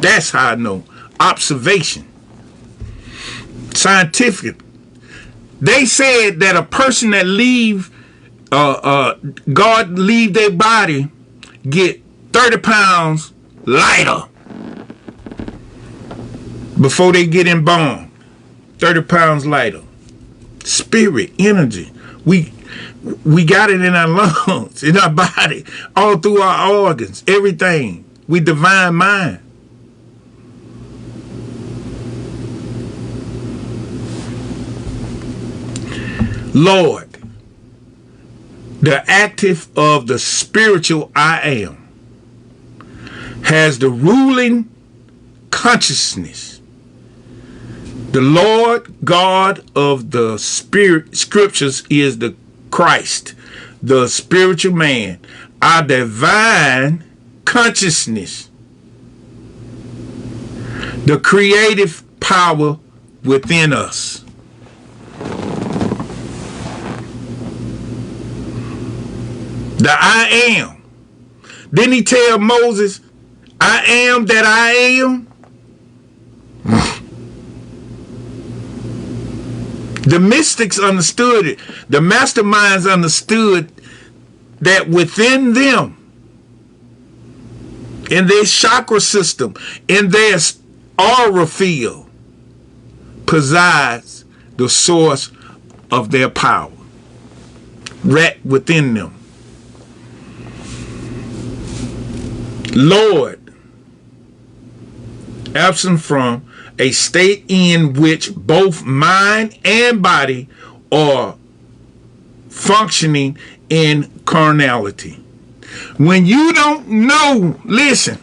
That's how I know. Observation. Scientific. They said that a person that leave God leave their body get 30 pounds lighter before they get embalmed. 30 pounds lighter. Spirit, energy. We got it in our lungs, in our body, all through our organs, everything. We divine mind. Lord, the active of the spiritual I am, has the ruling consciousness. The Lord God of the spirit scriptures is the Christ, the spiritual man, our divine consciousness, the creative power within us. The I am. Didn't he tell Moses, I am that I am? The mystics understood it. The masterminds understood that within them, in their chakra system, in their aura field, presides the source of their power. Right within them. Lord, absent from a state in which both mind and body are functioning in carnality. When you don't know, listen,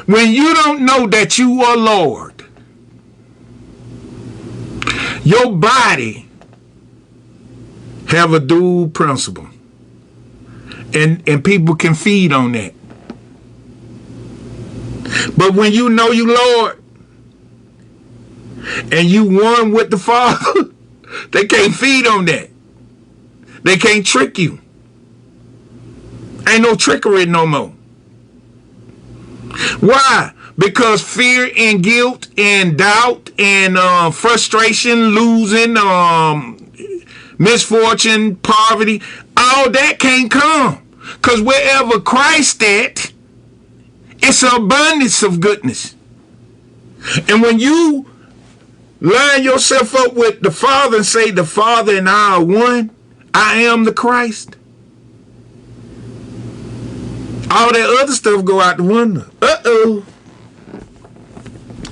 when you don't know that you are Lord, your body have a dual principle. And people can feed on that. But when you know you Lord and you one with the Father, they can't feed on that. They can't trick you. Ain't no trickery no more. Why? Because fear and guilt and doubt and frustration, losing, misfortune, poverty, all that can't come. Because wherever Christ at, it's an abundance of goodness. And when you line yourself up with the Father and say, the Father and I are one, I am the Christ, all that other stuff go out the window. Uh-oh.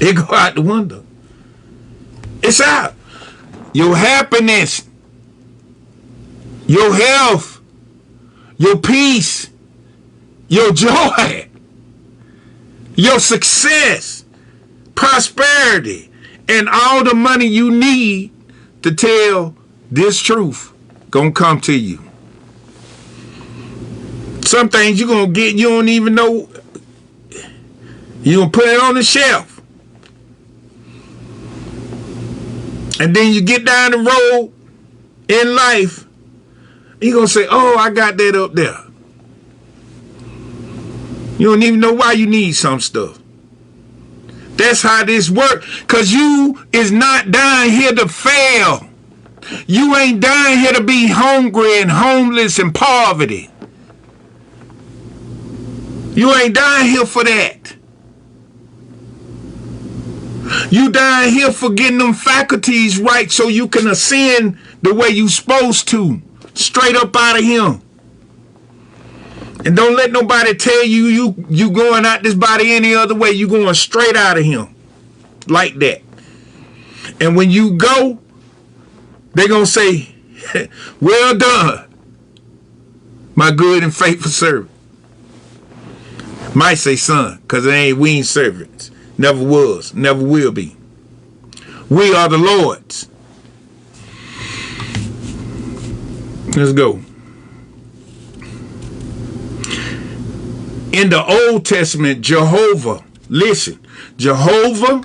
It go out the window. It's out. Your happiness, your health, your peace, your joy, your success, prosperity, and all the money you need to tell this truth gonna come to you. Some things you're going to get, you don't even know. You're going to put it on the shelf. And then you get down the road in life, you're going to say, oh, I got that up there. You don't even know why you need some stuff. That's how this works. Because you is not down here to fail. You ain't down here to be hungry and homeless and poverty. You ain't down here for that. You down here for getting them faculties right so you can ascend the way you supposed to. Straight up out of him. And don't let nobody tell you you going out this body any other way. You going straight out of him. Like that. And when you go, they're going to say, well done, my good and faithful servant. Might say son, because we ain't servants. Never was, never will be. We are the Lord's. Let's go. In the Old Testament, Jehovah, listen, Jehovah,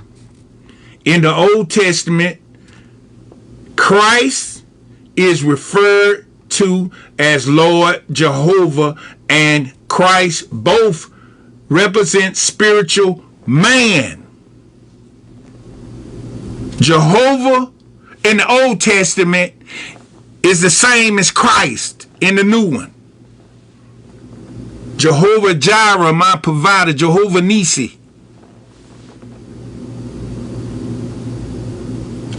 in the Old Testament, Christ is referred to as Lord Jehovah, and Christ both represent spiritual man. Jehovah in the Old Testament is the same as Christ in the new one. Jehovah Jireh, my provider, Jehovah Nisi.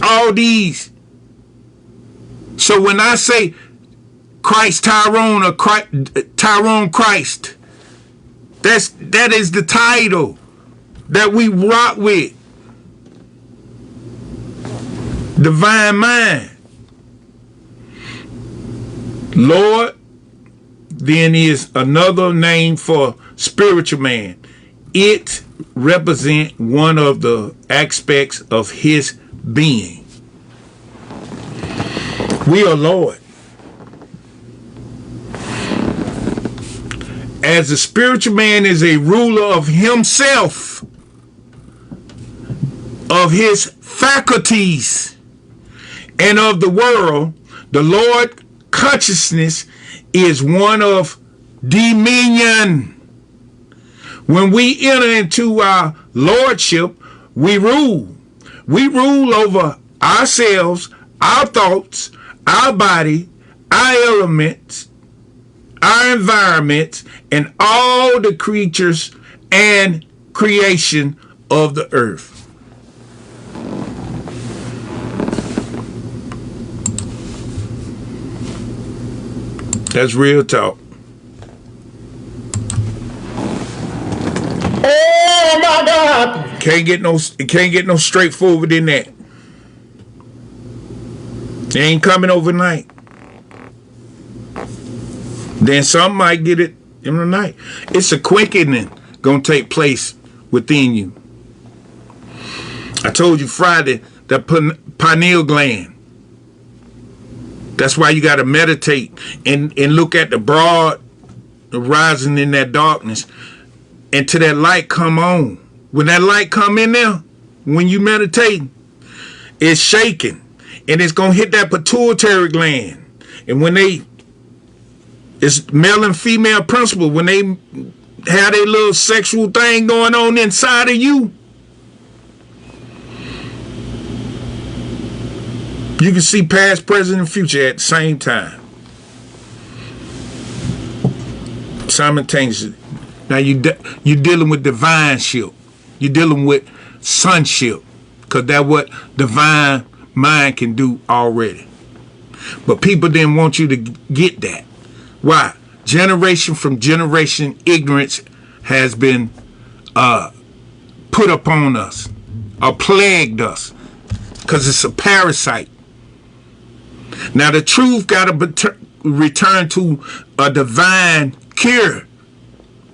All these. So when I say Christ Tyrone or Tyrone Christ, that is the title that we rock with. Divine mind. Lord then is another name for spiritual man. It represents one of the aspects of his being. We are Lord. As a spiritual man is a ruler of himself, of his faculties, and of the world, the Lord consciousness is one of dominion. When we enter into our lordship, we rule. We rule over ourselves, our thoughts, our body, our elements, our environments, and all the creatures and creation of the earth. That's real talk. Oh my God! Can't get no straightforward than that. It ain't coming overnight. Then some might get it in the night. It's a quickening gonna take place within you. I told you Friday that pineal gland. That's why you got to meditate and look at the broad rising in that darkness until that light come on. When that light come in there, when you meditate, it's shaking and it's going to hit that pituitary gland. And when it's male and female principle, when they have their little sexual thing going on inside of you, you can see past, present, and future at the same time. Simultaneously. Now you're dealing with divineship. You're dealing with sonship. Because that's what divine mind can do already. But people didn't want you to get that. Why? Generation from generation, ignorance has been put upon us. Or plagued us. Because it's a parasite. Now the truth got to return to a divine cure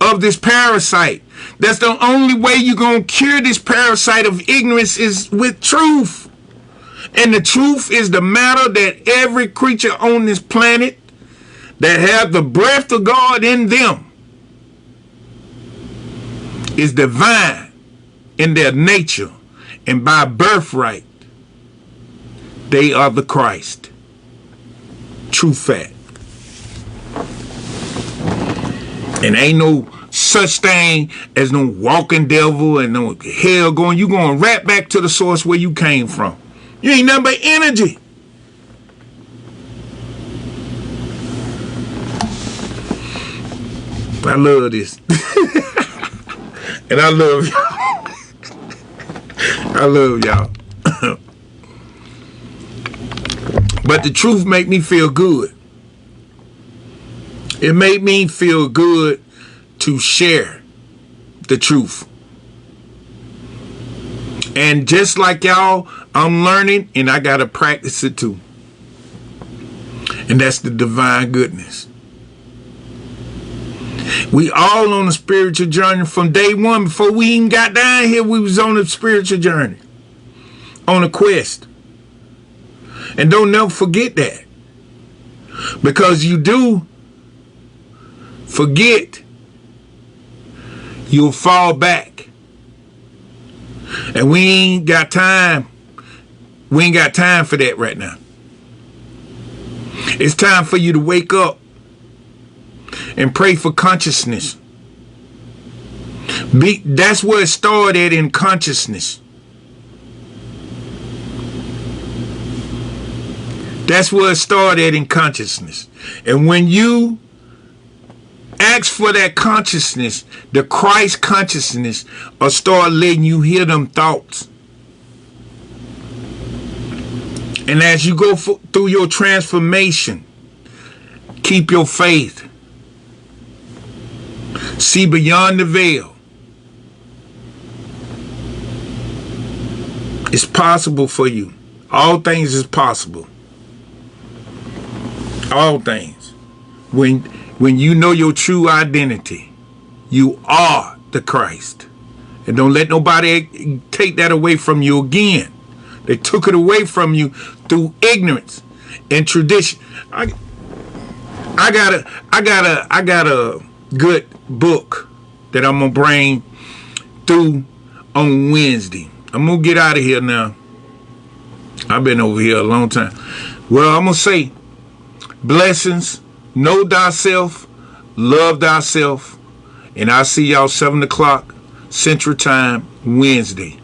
of this parasite. That's the only way you're going to cure this parasite of ignorance is with truth. And the truth is the matter that every creature on this planet that have the breath of God in them is divine in their nature, and by birthright, they are the Christ. True fact. And ain't no such thing as no walking devil and no hell going. You going right back to the source where you came from. You ain't nothing but energy. I love this. And I love y'all. I love y'all. But the truth make me feel good. It made me feel good to share the truth. And just like y'all, I'm learning and I got to practice it too. And that's the divine goodness. We all on a spiritual journey from day one. Before we even got down here, we was on a spiritual journey. On a quest. And don't never forget that. Because you do forget, you'll fall back. And we ain't got time. We ain't got time for that right now. It's time for you to wake up and pray for consciousness. That's where it started, in consciousness. That's where it started, in consciousness. And when you ask for that consciousness, the Christ consciousness, will start letting you hear them thoughts. And as you go through your transformation, keep your faith. See beyond the veil. It's possible for you. All things is possible. All things. When you know your true identity, you are the Christ. And don't let nobody take that away from you again. They took it away from you through ignorance and tradition. I got a good book that I'm gonna bring through on Wednesday. I'm gonna get out of here now. I've been over here a long time. Well, I'm gonna say blessings, know thyself, love thyself, and I'll see y'all 7 o'clock Central Time Wednesday.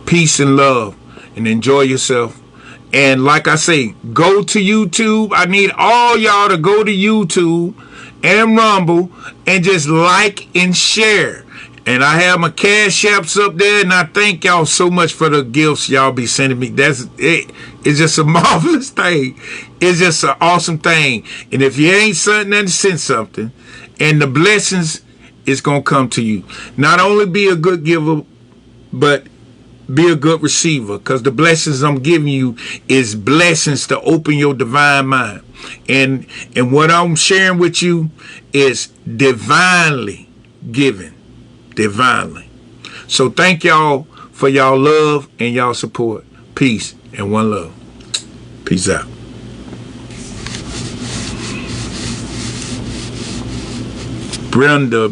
Peace and love, and enjoy yourself. And like I say, go to YouTube. I need all y'all to go to YouTube and Rumble and just like and share. And I have my cash apps up there, and I thank y'all so much for the gifts y'all be sending me. That's it. It's just a marvelous thing. It's just an awesome thing. And if you ain't something, then send something. And the blessings is going to come to you. Not only be a good giver, but be a good receiver. Because the blessings I'm giving you is blessings to open your divine mind. And what I'm sharing with you is divinely given. Divinely. So thank y'all for y'all love and y'all support. Peace and one love. Peace out. Brenda.